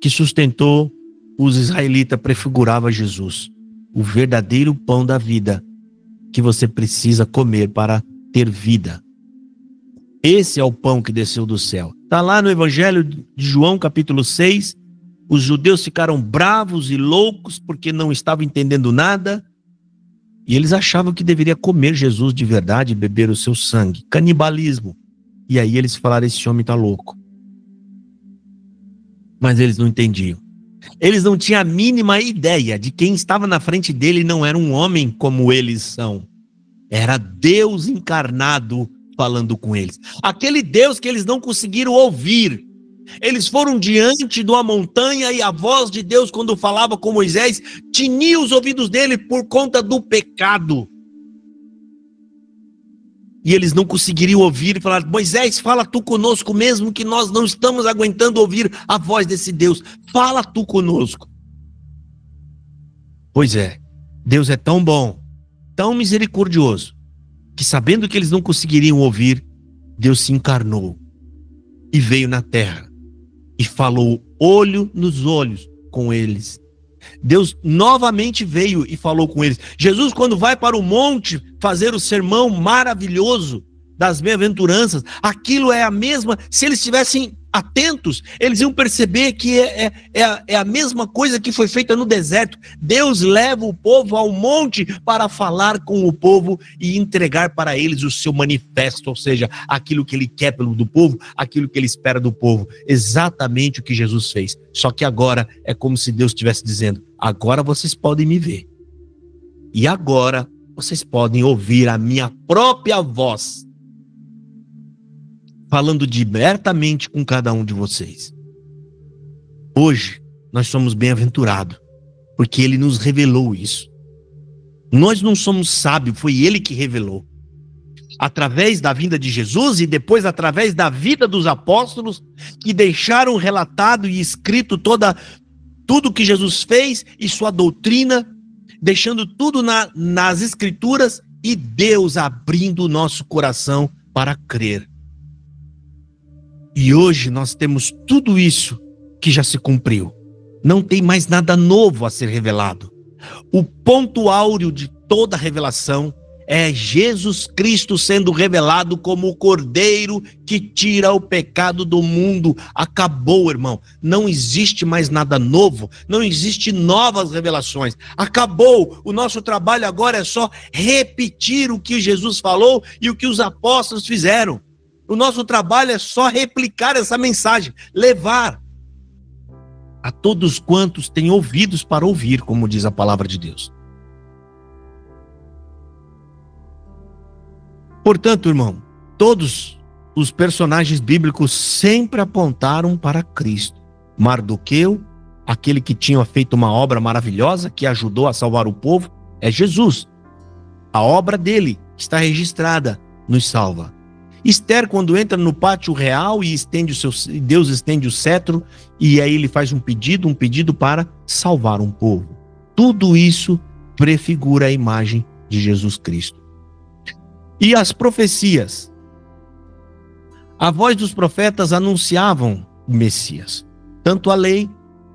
que sustentou os israelitas, prefigurava Jesus, o verdadeiro pão da vida que você precisa comer para ter vida. Esse é o pão que desceu do céu. Está lá no Evangelho de João, capítulo 6. Os judeus ficaram bravos e loucos porque não estavam entendendo nada. E eles achavam que deveria comer Jesus de verdade e beber o seu sangue. Canibalismo. E aí eles falaram, esse homem está louco. Mas eles não entendiam. Eles não tinham a mínima ideia de quem estava na frente dele não era um homem como eles são. Era Deus encarnado falando com eles. Aquele Deus que eles não conseguiram ouvir. Eles foram diante de uma montanha e a voz de Deus, quando falava com Moisés, tinia os ouvidos dele por conta do pecado. E eles não conseguiriam ouvir e falar, Moisés, fala tu conosco mesmo que nós não estamos aguentando ouvir a voz desse Deus. Fala tu conosco. Pois é, Deus é tão bom, tão misericordioso, que sabendo que eles não conseguiriam ouvir, Deus se encarnou e veio na terra e falou olho nos olhos com eles. Deus novamente veio e falou com eles. Jesus, quando vai para o monte fazer o sermão maravilhoso das bem-aventuranças, aquilo é a mesma, se eles estivessem atentos, eles iam perceber que é a mesma coisa que foi feita no deserto. Deus leva o povo ao monte para falar com o povo e entregar para eles o seu manifesto, ou seja, aquilo que ele quer do povo, aquilo que ele espera do povo. Exatamente o que Jesus fez. Só que agora é como se Deus estivesse dizendo, agora vocês podem me ver. E agora vocês podem ouvir a minha própria voz, falando diretamente com cada um de vocês. Hoje, nós somos bem-aventurados, porque ele nos revelou isso. Nós não somos sábios, foi ele que revelou. Através da vinda de Jesus e depois através da vida dos apóstolos, que deixaram relatado e escrito tudo que Jesus fez e sua doutrina, deixando tudo nas escrituras e Deus abrindo o nosso coração para crer. E hoje nós temos tudo isso que já se cumpriu. Não tem mais nada novo a ser revelado. O ponto áureo de toda a revelação é Jesus Cristo sendo revelado como o Cordeiro que tira o pecado do mundo. Acabou, irmão. Não existe mais nada novo, não existe novas revelações. Acabou. O nosso trabalho agora é só repetir o que Jesus falou e o que os apóstolos fizeram. O nosso trabalho é só replicar essa mensagem, levar a todos quantos têm ouvidos para ouvir, como diz a palavra de Deus. Portanto, irmão, todos os personagens bíblicos sempre apontaram para Cristo. Mardoqueu, aquele que tinha feito uma obra maravilhosa, que ajudou a salvar o povo, é Jesus. A obra dele está registrada, nos salva. Esther, quando entra no pátio real e Deus estende o cetro, e aí ele faz um pedido para salvar um povo. Tudo isso prefigura a imagem de Jesus Cristo. E as profecias? A voz dos profetas anunciavam o Messias. Tanto a lei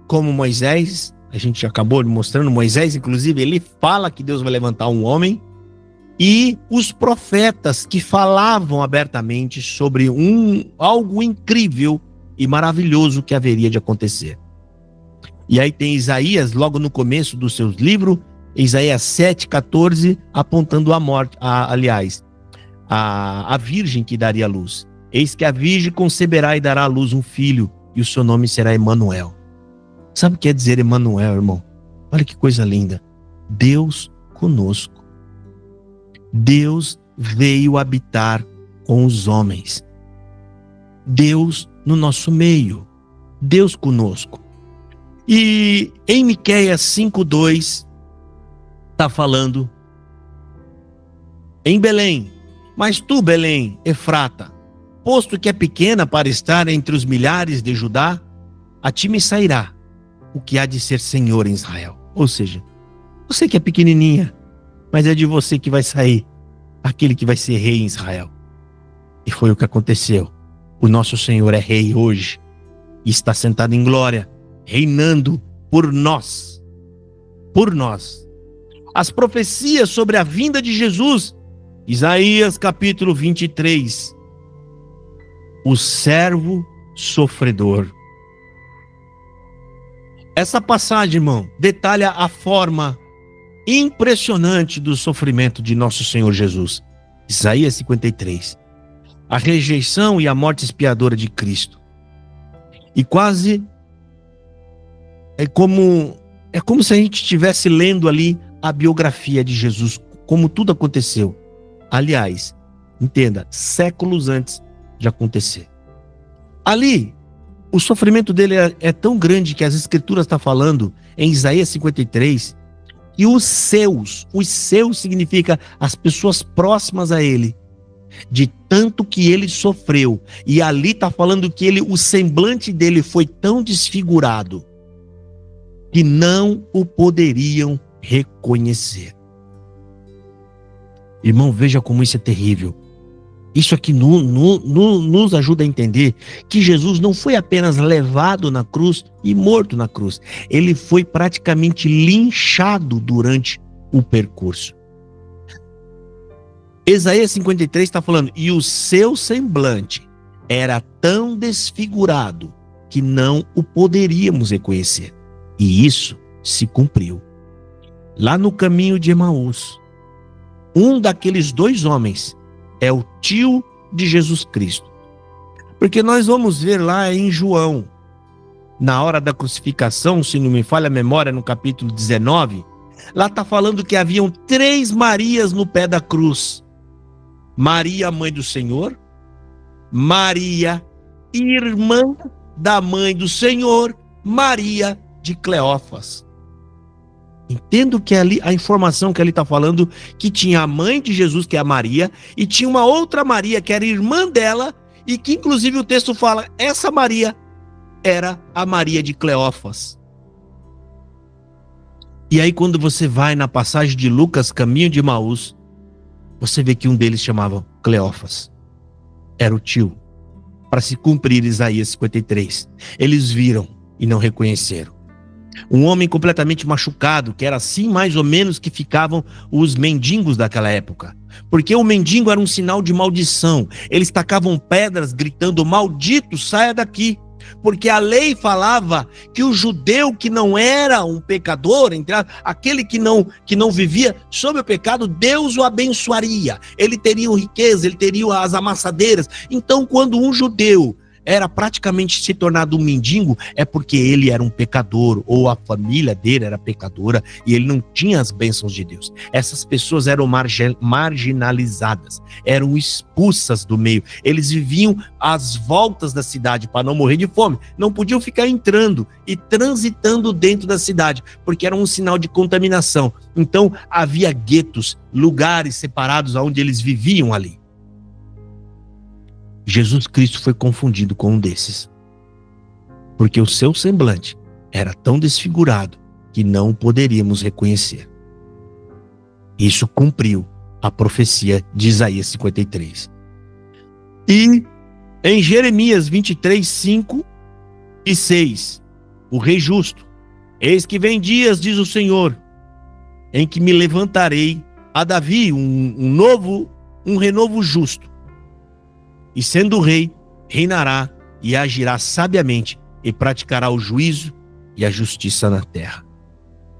como Moisés, a gente acabou mostrando, Moisés, inclusive, ele fala que Deus vai levantar um homem, e os profetas que falavam abertamente sobre algo incrível e maravilhoso que haveria de acontecer. E aí tem Isaías, logo no começo dos seus livros, Isaías 7,14, apontando a morte, a virgem que daria luz. Eis que a virgem conceberá e dará à luz um filho, e o seu nome será Emanuel. Sabe o que quer dizer Emanuel, irmão? Olha que coisa linda. Deus conosco. Deus veio habitar com os homens. Deus no nosso meio. Deus conosco. E em Miqueias 5,2 está falando: em Belém, mas tu, Belém, Efrata, posto que é pequena para estar entre os milhares de Judá, a ti me sairá o que há de ser Senhor em Israel. Ou seja, você que é pequenininha, mas é de você que vai sair aquele que vai ser rei em Israel. E foi o que aconteceu. O nosso Senhor é rei hoje e está sentado em glória, reinando por nós. Por nós. As profecias sobre a vinda de Jesus, Isaías capítulo 23. O servo sofredor. Essa passagem, irmão, detalha a forma impressionante do sofrimento de nosso Senhor Jesus. Isaías 53. A rejeição e a morte expiadora de Cristo. E quase é como se a gente estivesse lendo ali a biografia de Jesus, como tudo aconteceu. Aliás, entenda, séculos antes de acontecer. Ali, o sofrimento dele é tão grande que as escrituras estão falando em Isaías 53, e os seus significa as pessoas próximas a ele, de tanto que ele sofreu. E ali está falando que o semblante dele foi tão desfigurado que não o poderiam reconhecer. Irmão, veja como isso é terrível. Isso aqui nos ajuda a entender que Jesus não foi apenas levado na cruz e morto na cruz. Ele foi praticamente linchado durante o percurso. Isaías 53 está falando: e o seu semblante era tão desfigurado que não o poderíamos reconhecer. E isso se cumpriu. Lá no caminho de Emaús, um daqueles dois homens é o tio de Jesus Cristo. Porque nós vamos ver lá em João, na hora da crucificação, se não me falha a memória, no capítulo 19, lá está falando que haviam 3 Marias no pé da cruz. Maria, mãe do Senhor, Maria, irmã da mãe do Senhor, Maria de Cleófas. Entendo que ali, a informação que ali está falando, que tinha a mãe de Jesus, que é a Maria, e tinha uma outra Maria, que era irmã dela, e que inclusive o texto fala, essa Maria era a Maria de Cleófas. E aí quando você vai na passagem de Lucas, caminho de Emaús, você vê que um deles chamava Cleófas. Era o tio. Para se cumprir Isaías 53. Eles viram e não reconheceram. Um homem completamente machucado, que era assim mais ou menos que ficavam os mendigos daquela época. Porque o mendigo era um sinal de maldição. Eles tacavam pedras gritando: maldito, saia daqui. Porque a lei falava que o judeu que não era um pecador, aquele que não vivia sob o pecado, Deus o abençoaria. Ele teria riqueza, ele teria as amassadeiras. Então, quando um judeu era praticamente se tornado um mendigo, é porque ele era um pecador, ou a família dele era pecadora, e ele não tinha as bênçãos de Deus. Essas pessoas eram marginalizadas, eram expulsas do meio. Eles viviam às voltas da cidade para não morrer de fome. Não podiam ficar entrando e transitando dentro da cidade, porque era um sinal de contaminação. Então havia guetos, lugares separados onde eles viviam ali. Jesus Cristo foi confundido com um desses, porque o seu semblante era tão desfigurado que não poderíamos reconhecer. Isso cumpriu a profecia de Isaías 53. E em Jeremias 23, 5 e 6, o rei justo: eis que vem dias, diz o Senhor, em que me levantarei a Davi um renovo justo, e sendo rei, reinará e agirá sabiamente e praticará o juízo e a justiça na terra.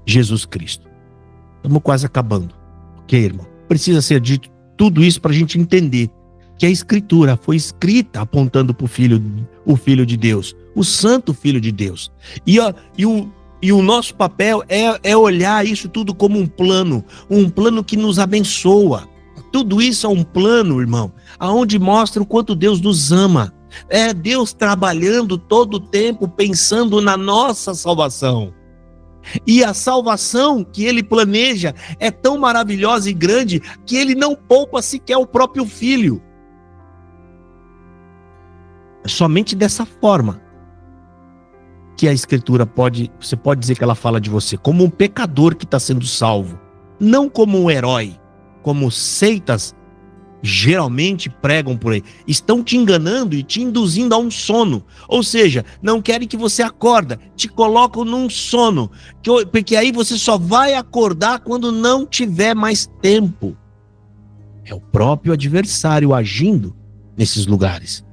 Jesus Cristo. Estamos quase acabando. Ok, irmão? Precisa ser dito tudo isso para a gente entender que a Escritura foi escrita apontando para o Filho de Deus, o Santo Filho de Deus. E o nosso papel é olhar isso tudo como um plano que nos abençoa. Tudo isso é um plano, irmão, aonde mostra o quanto Deus nos ama. É Deus trabalhando todo o tempo, pensando na nossa salvação. E a salvação que Ele planeja é tão maravilhosa e grande que Ele não poupa sequer o próprio Filho. Somente dessa forma que a Escritura você pode dizer que ela fala de você como um pecador que está sendo salvo, não como um herói, como seitas geralmente pregam por aí. Estão te enganando e te induzindo a um sono. Ou seja, não querem que você acorda, te colocam num sono, porque aí você só vai acordar quando não tiver mais tempo. É o próprio adversário agindo nesses lugares.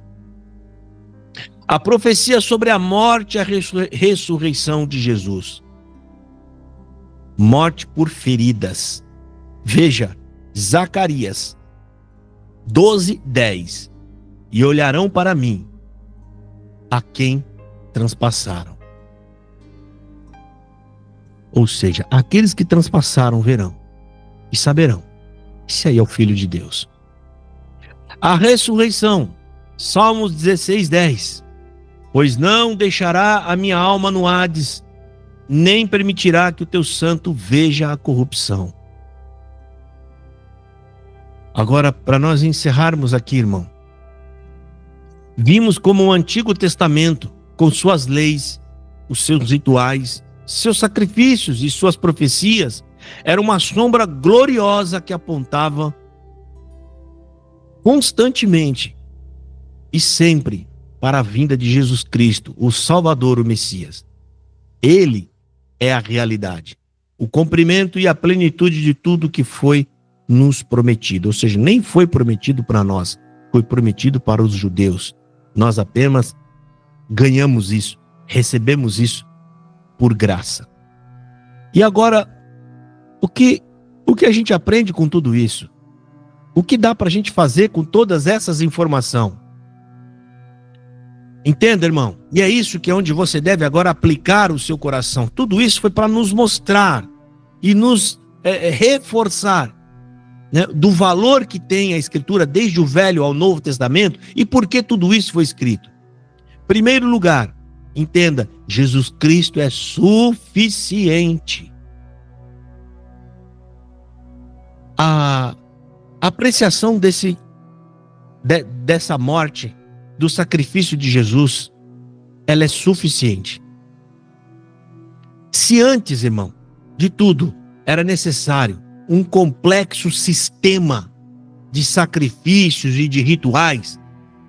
A profecia sobre a morte e a ressurreição de Jesus. Morte por feridas. Veja, Zacarias 12:10. E olharão para mim a quem transpassaram. Ou seja, aqueles que transpassaram verão e saberão. Esse aí é o Filho de Deus. A ressurreição. Salmos 16:10. Pois não deixará a minha alma no Hades, nem permitirá que o teu santo veja a corrupção. Agora, para nós encerrarmos aqui, irmão, vimos como o Antigo Testamento, com suas leis, os seus rituais, seus sacrifícios e suas profecias, era uma sombra gloriosa que apontava constantemente e sempre para a vinda de Jesus Cristo, o Salvador, o Messias. Ele é a realidade, o cumprimento e a plenitude de tudo que foi nos prometido. Ou seja, nem foi prometido para nós, foi prometido para os judeus. Nós apenas ganhamos isso, recebemos isso por graça. E agora, o que a gente aprende com tudo isso? O que dá para a gente fazer com todas essas informações? Entenda, irmão? E é isso que é onde você deve agora aplicar o seu coração. Tudo isso foi para nos mostrar e nos reforçar, né, do valor que tem a Escritura desde o Velho ao Novo Testamento e por que tudo isso foi escrito. Primeiro lugar, entenda, Jesus Cristo é suficiente. A apreciação dessa morte, do sacrifício de Jesus, ela é suficiente. Se antes, irmão, de tudo, era necessário um complexo sistema de sacrifícios e de rituais,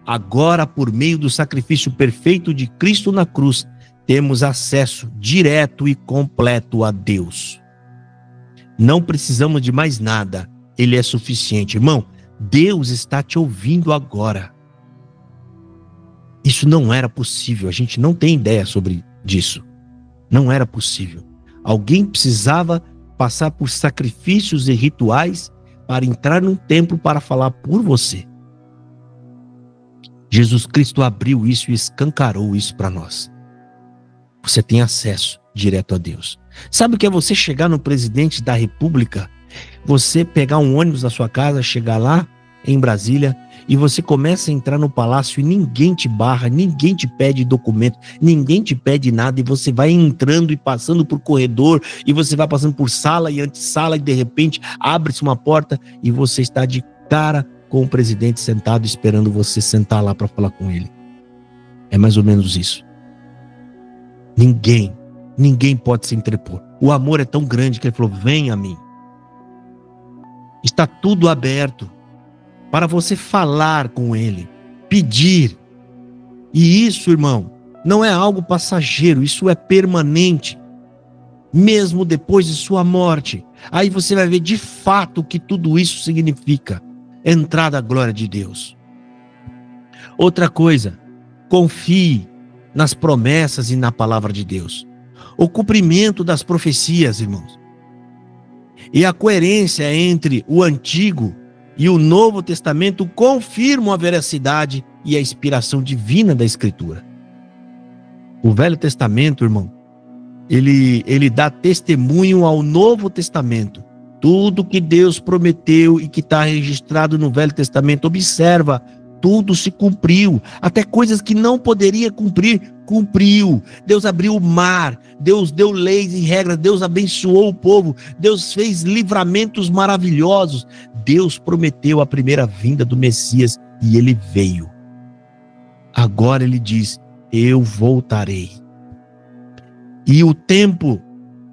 agora, por meio do sacrifício perfeito de Cristo na cruz, temos acesso direto e completo a Deus. Não precisamos de mais nada. Ele é suficiente. Irmão, Deus está te ouvindo agora. Isso não era possível. A gente não tem ideia sobre disso. Não era possível. Alguém precisava passar por sacrifícios e rituais para entrar num templo para falar por você. Jesus Cristo abriu isso e escancarou isso para nós. Você tem acesso direto a Deus. Sabe o que é você chegar no presidente da República, você pegar um ônibus da sua casa, chegar lá em Brasília e você começa a entrar no palácio e ninguém te barra, ninguém te pede documento, ninguém te pede nada e você vai entrando e passando por corredor e você vai passando por sala e antessala e de repente abre-se uma porta e você está de cara com o presidente sentado esperando você sentar lá para falar com ele. É mais ou menos isso. Ninguém pode se interpor. O amor é tão grande que ele falou: vem a mim. Está tudo aberto para você falar com ele, pedir. E isso, irmão, não é algo passageiro, isso é permanente. Mesmo depois de sua morte. Aí você vai ver de fato o que tudo isso significa. Entrar da glória de Deus. Outra coisa, confie nas promessas e na palavra de Deus. O cumprimento das profecias, irmãos. E a coerência entre o Antigo e o Novo Testamento confirmam a veracidade e a inspiração divina da Escritura. O Velho Testamento, irmão, ele dá testemunho ao Novo Testamento. Tudo que Deus prometeu e que está registrado no Velho Testamento, observa, tudo se cumpriu. Até coisas que não poderia cumprir, cumpriu. Deus abriu o mar, Deus deu leis e regras, Deus abençoou o povo, Deus fez livramentos maravilhosos. Deus prometeu a primeira vinda do Messias e ele veio. Agora ele diz: eu voltarei. E o tempo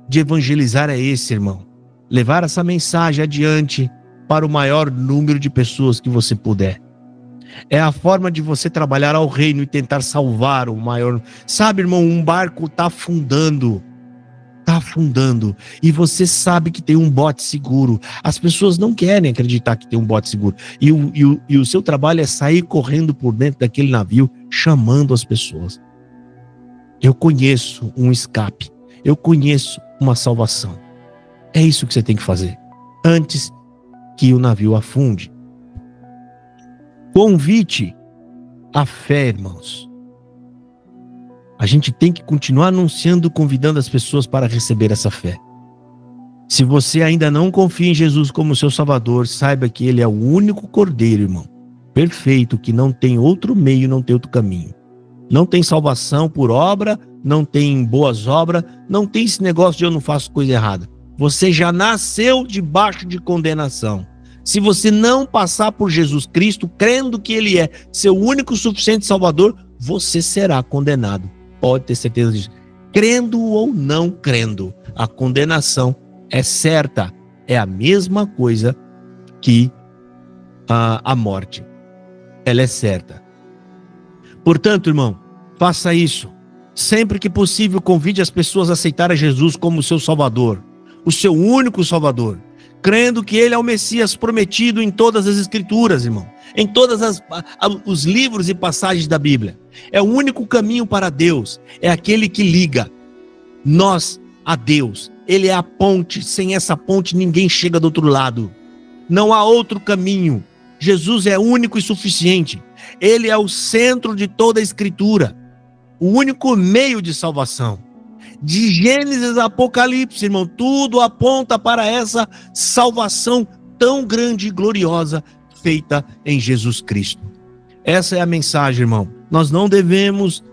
de evangelizar é esse, irmão. Levar essa mensagem adiante para o maior número de pessoas que você puder. É a forma de você trabalhar ao reino e tentar salvar o maior. Sabe, irmão, um barco está afundando. Está afundando. E você sabe que tem um bote seguro. As pessoas não querem acreditar que tem um bote seguro. E o seu trabalho é sair correndo por dentro daquele navio, chamando as pessoas. Eu conheço um escape. Eu conheço uma salvação. É isso que você tem que fazer. Antes que o navio afunde. Convite à fé, irmãos. A gente tem que continuar anunciando, convidando as pessoas para receber essa fé. Se você ainda não confia em Jesus como seu Salvador, saiba que Ele é o único Cordeiro, irmão. Perfeito, que não tem outro meio, não tem outro caminho. Não tem salvação por obra, não tem boas obras, não tem esse negócio de eu não faço coisa errada. Você já nasceu debaixo de condenação. Se você não passar por Jesus Cristo, crendo que Ele é seu único suficiente Salvador, você será condenado. Pode ter certeza disso. Crendo ou não crendo, a condenação é certa. É a mesma coisa que a morte. Ela é certa. Portanto, irmão, faça isso. Sempre que possível, convide as pessoas a aceitar a Jesus como seu Salvador. O seu único Salvador. Crendo que Ele é o Messias prometido em todas as Escrituras, irmão. Em todos os livros e passagens da Bíblia. É o único caminho para Deus. É aquele que liga nós a Deus. Ele é a ponte. Sem essa ponte ninguém chega do outro lado. Não há outro caminho. Jesus é único e suficiente. Ele é o centro de toda a Escritura. O único meio de salvação. De Gênesis a Apocalipse, irmão, tudo aponta para essa salvação tão grande e gloriosa feita em Jesus Cristo. Essa é a mensagem, irmão. Nós não devemos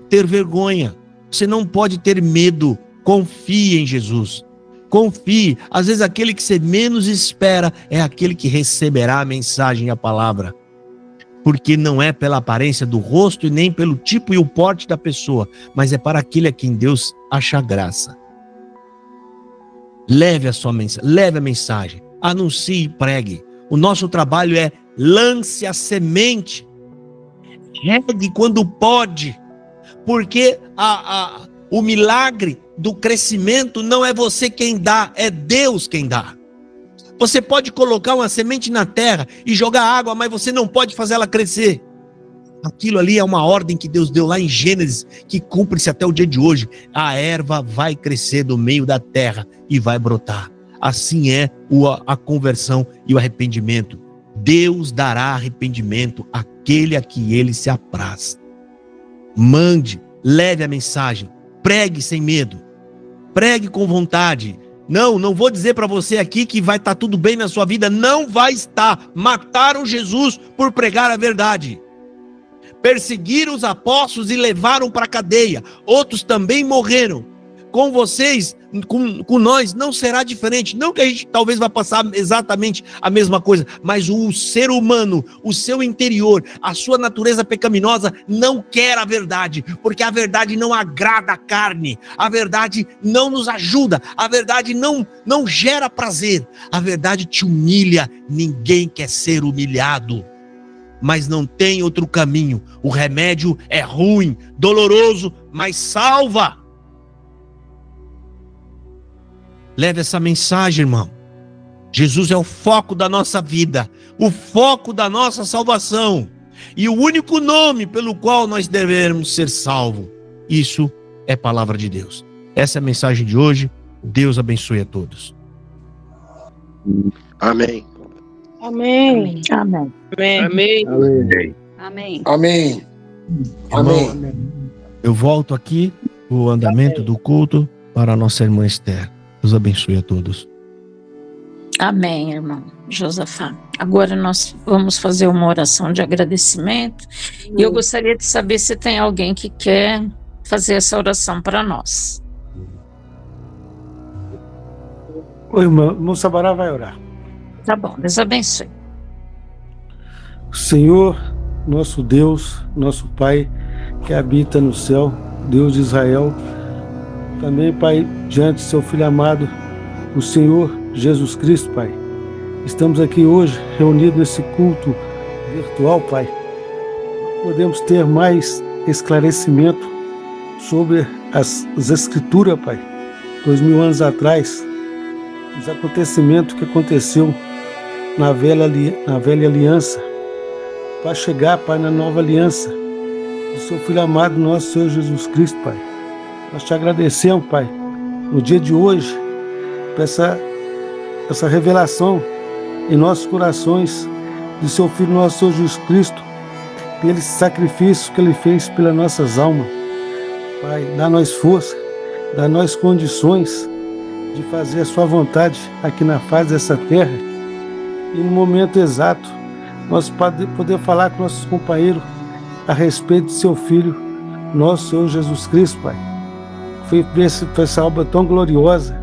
ter vergonha. Você não pode ter medo. Confie em Jesus. Confie. Às vezes aquele que você menos espera é aquele que receberá a mensagem e a palavra. Porque não é pela aparência do rosto e nem pelo tipo e o porte da pessoa, mas é para aquele a quem Deus acha graça. Leve a sua mensagem, leve a mensagem, anuncie e pregue. O nosso trabalho é lance a semente, regue quando pode, porque o milagre do crescimento não é você quem dá, é Deus quem dá. Você pode colocar uma semente na terra e jogar água, mas você não pode fazer ela crescer. Aquilo ali é uma ordem que Deus deu lá em Gênesis, que cumpre-se até o dia de hoje. A erva vai crescer do meio da terra e vai brotar. Assim é a conversão e o arrependimento. Deus dará arrependimento àquele a que ele se apraz. Mande, leve a mensagem, pregue sem medo, pregue com vontade. Não vou dizer para você aqui que vai estar tudo bem na sua vida, não vai estar. Mataram Jesus por pregar a verdade. Perseguiram os apóstolos e levaram para a cadeia. Outros também morreram. Com vocês, com nós, não será diferente. Não que a gente talvez vá passar exatamente a mesma coisa, mas o ser humano, o seu interior, a sua natureza pecaminosa não quer a verdade, porque a verdade não agrada a carne, a verdade não nos ajuda, a verdade não gera prazer, a verdade te humilha. Ninguém quer ser humilhado, mas não tem outro caminho. O remédio é ruim, doloroso, mas salva. Leve essa mensagem, irmão. Jesus é o foco da nossa vida, o foco da nossa salvação e o único nome pelo qual nós devemos ser salvos. Isso é palavra de Deus. Essa é a mensagem de hoje. Deus abençoe a todos.
Amém.
Amém.
Amém.
Amém.
Amém.
Amém.
Amém. Amém.
Eu volto aqui o andamento do culto para a nossa irmã Esther. Deus abençoe a todos.
Amém, irmão Josafá. Agora nós vamos fazer uma oração de agradecimento. E eu gostaria de saber se tem alguém que quer fazer essa oração para nós.
O irmão Sabará vai orar.
Tá bom, Deus abençoe.
Senhor, nosso Deus, nosso Pai, que habita no céu, Deus de Israel, também, Pai, diante do seu Filho amado, o Senhor Jesus Cristo, Pai. Estamos aqui hoje, reunidos nesse culto virtual, Pai. Podemos ter mais esclarecimento sobre as Escrituras, Pai. 2000 anos atrás, os acontecimentos que aconteceu na velha aliança, para chegar, Pai, na nova aliança, do seu Filho amado, nosso Senhor Jesus Cristo, Pai. Nós te agradecemos, Pai, no dia de hoje, por essa revelação em nossos corações de seu Filho, nosso Senhor Jesus Cristo, pelo sacrifício que Ele fez pelas nossas almas. Pai, dá-nos força, dá-nos condições de fazer a sua vontade aqui na face dessa terra e no momento exato nós poder falar com nossos companheiros a respeito de seu Filho, nosso Senhor Jesus Cristo, Pai. Foi essa obra tão gloriosa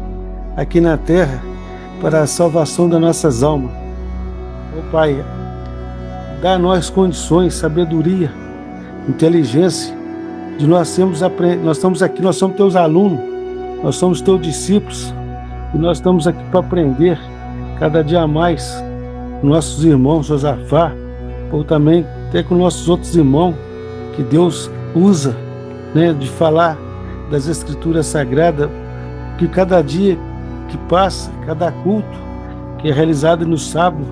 aqui na terra para a salvação das nossas almas. Ó Pai, dá a nós condições, sabedoria, inteligência, de nós estamos aqui, nós somos teus alunos, nós somos teus discípulos, e nós estamos aqui para aprender cada dia mais com nossos irmãos, Josafá, ou também até com nossos outros irmãos, que Deus usa, né, de falar das Escrituras Sagradas, que cada dia que passa, cada culto que é realizado no sábado,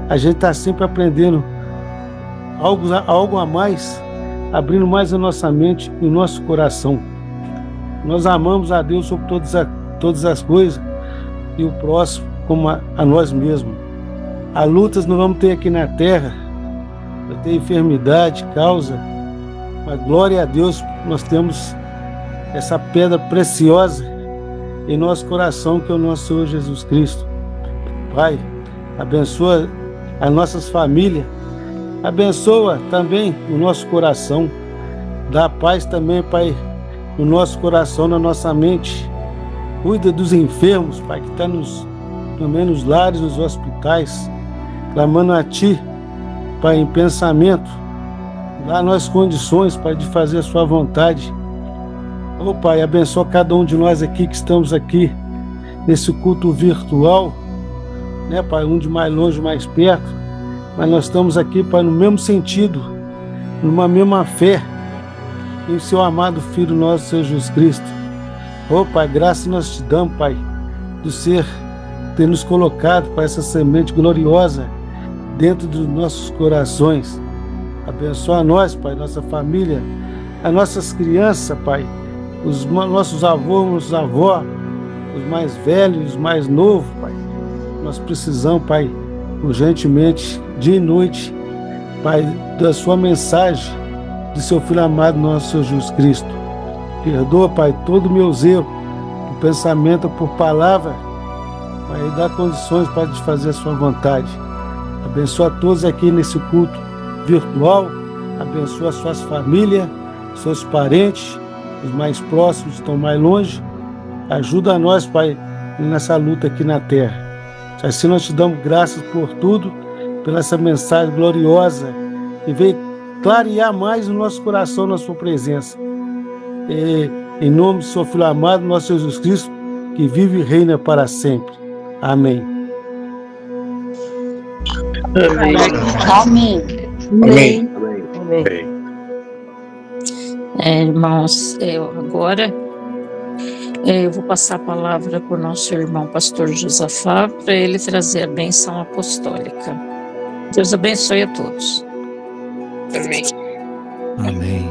a gente está sempre aprendendo algo a mais, abrindo mais a nossa mente e o nosso coração. Nós amamos a Deus sobre todas as coisas e o próximo como a nós mesmos. As lutas nós vamos ter aqui na terra, vai ter enfermidade, causa, mas glória a Deus, nós temos essa pedra preciosa em nosso coração, que é o nosso Senhor Jesus Cristo. Pai, abençoa as nossas famílias, abençoa também o nosso coração, dá paz também, Pai, no nosso coração, na nossa mente. Cuida dos enfermos, Pai, que está também nos lares, nos hospitais, clamando a Ti, Pai, em pensamento. Dá a nós condições, Pai, de fazer a Sua vontade. Ô Pai, abençoa cada um de nós aqui que estamos aqui nesse culto virtual, né, Pai, um de mais longe, mais perto, mas nós estamos aqui, Pai, no mesmo sentido, numa mesma fé, em seu amado Filho nosso, Senhor Jesus Cristo. Oh, Pai, graças nós te damos, Pai, do ter nos colocado, Pai, essa semente gloriosa dentro dos nossos corações. Abençoa nós, Pai, nossa família, as nossas crianças, Pai, os nossos avós, nossos avós, os mais velhos, os mais novos, Pai. Nós precisamos, Pai, urgentemente, dia e noite, Pai, da sua mensagem, de seu Filho amado, nosso Senhor Jesus Cristo. Perdoa, Pai, todo o meu erro, por pensamento, por palavra, Pai, e dá condições, Pai, de fazer a sua vontade. Abençoa todos aqui nesse culto virtual, abençoa suas famílias, seus parentes, os mais próximos, estão mais longe. Ajuda a nós, Pai, nessa luta aqui na terra. Assim nós te damos graças por tudo, pela essa mensagem gloriosa que veio clarear mais o nosso coração na sua presença. Em nome do seu Filho amado, nosso Jesus Cristo, que vive e reina para sempre. Amém.
Amém.
Amém.
Amém.
Amém.
Irmãos, agora eu vou passar a palavra para o nosso irmão pastor Josafá, para ele trazer a bênção apostólica. Deus abençoe a todos.
Amém.
Amém.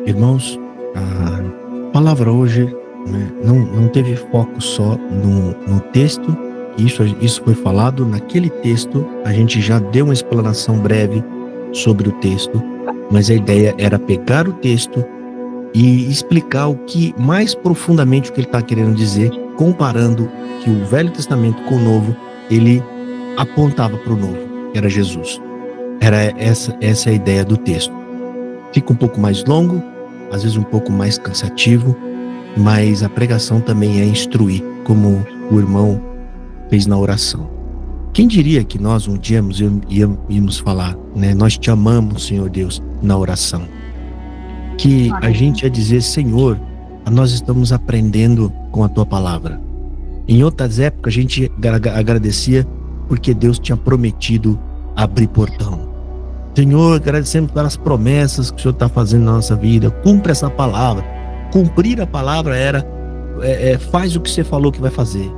Irmãos, a palavra hoje, né, não teve foco só no texto. Isso foi falado naquele texto. A gente já deu uma explanação breve sobre o texto, mas a ideia era pegar o texto e explicar o que mais profundamente o que ele está querendo dizer, comparando que o Velho Testamento com o Novo, ele apontava para o Novo, que era Jesus. Era essa a ideia do texto. Fica um pouco mais longo, às vezes um pouco mais cansativo, mas a pregação também é instruir, como o irmão fez na oração. Quem diria que nós um dia íamos falar, né? Nós te amamos, Senhor Deus, na oração. Que a gente ia dizer, Senhor, nós estamos aprendendo com a tua palavra. Em outras épocas a gente agradecia porque Deus tinha prometido abrir portão. Senhor, agradecemos pelas promessas que o Senhor está fazendo na nossa vida. Cumpre essa palavra. Cumprir a palavra era faz o que você falou que vai fazer.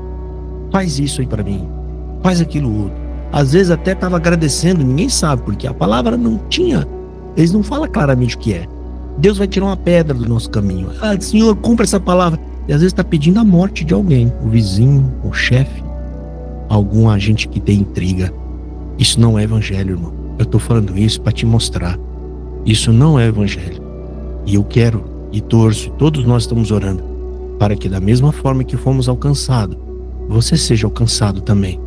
Faz isso aí para mim. Faz aquilo outro. Às vezes até estava agradecendo, ninguém sabe, porque a palavra não tinha. Eles não falam claramente o que é. Deus vai tirar uma pedra do nosso caminho. Senhor, cumpre essa palavra. E às vezes está pedindo a morte de alguém. O vizinho, o chefe, algum agente que tem intriga. Isso não é evangelho, irmão. Eu estou falando isso para te mostrar. Isso não é evangelho. E eu quero, e torço, todos nós estamos orando, para que da mesma forma que fomos alcançados, você seja alcançado também.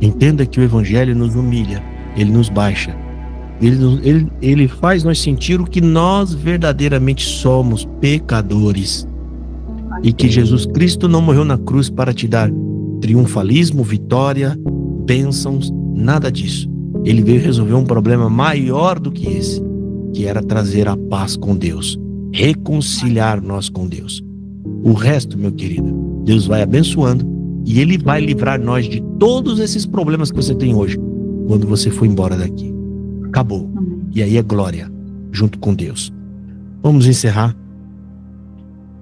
Entenda que o evangelho nos humilha, ele nos baixa. Ele faz nós sentir o que nós verdadeiramente somos, pecadores. E que Jesus Cristo não morreu na cruz para te dar triunfalismo, vitória, bênçãos, nada disso. Ele veio resolver um problema maior do que esse, que era trazer a paz com Deus, reconciliar nós com Deus. O resto, meu querido, Deus vai abençoando e Ele vai livrar nós de todos esses problemas que você tem hoje, quando você for embora daqui. Acabou. E aí é glória, junto com Deus. Vamos encerrar.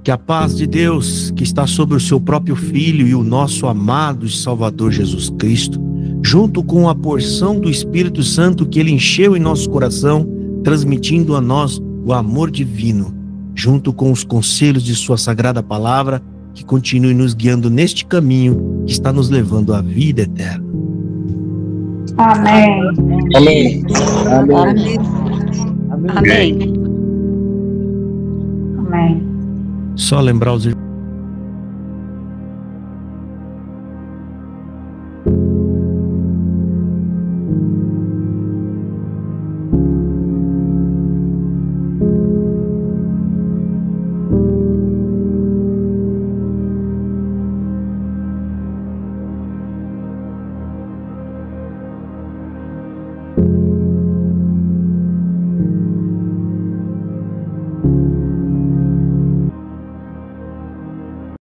Que a paz de Deus, que está sobre o seu próprio Filho e o nosso amado e Salvador Jesus Cristo, junto com a porção do Espírito Santo que Ele encheu em nosso coração, transmitindo a nós o amor divino, junto com os conselhos de sua sagrada palavra, que continue nos guiando neste caminho que está nos levando à vida eterna.
Amém.
Amém.
Amém. Amém. Amém.
Só lembrar os irmãos.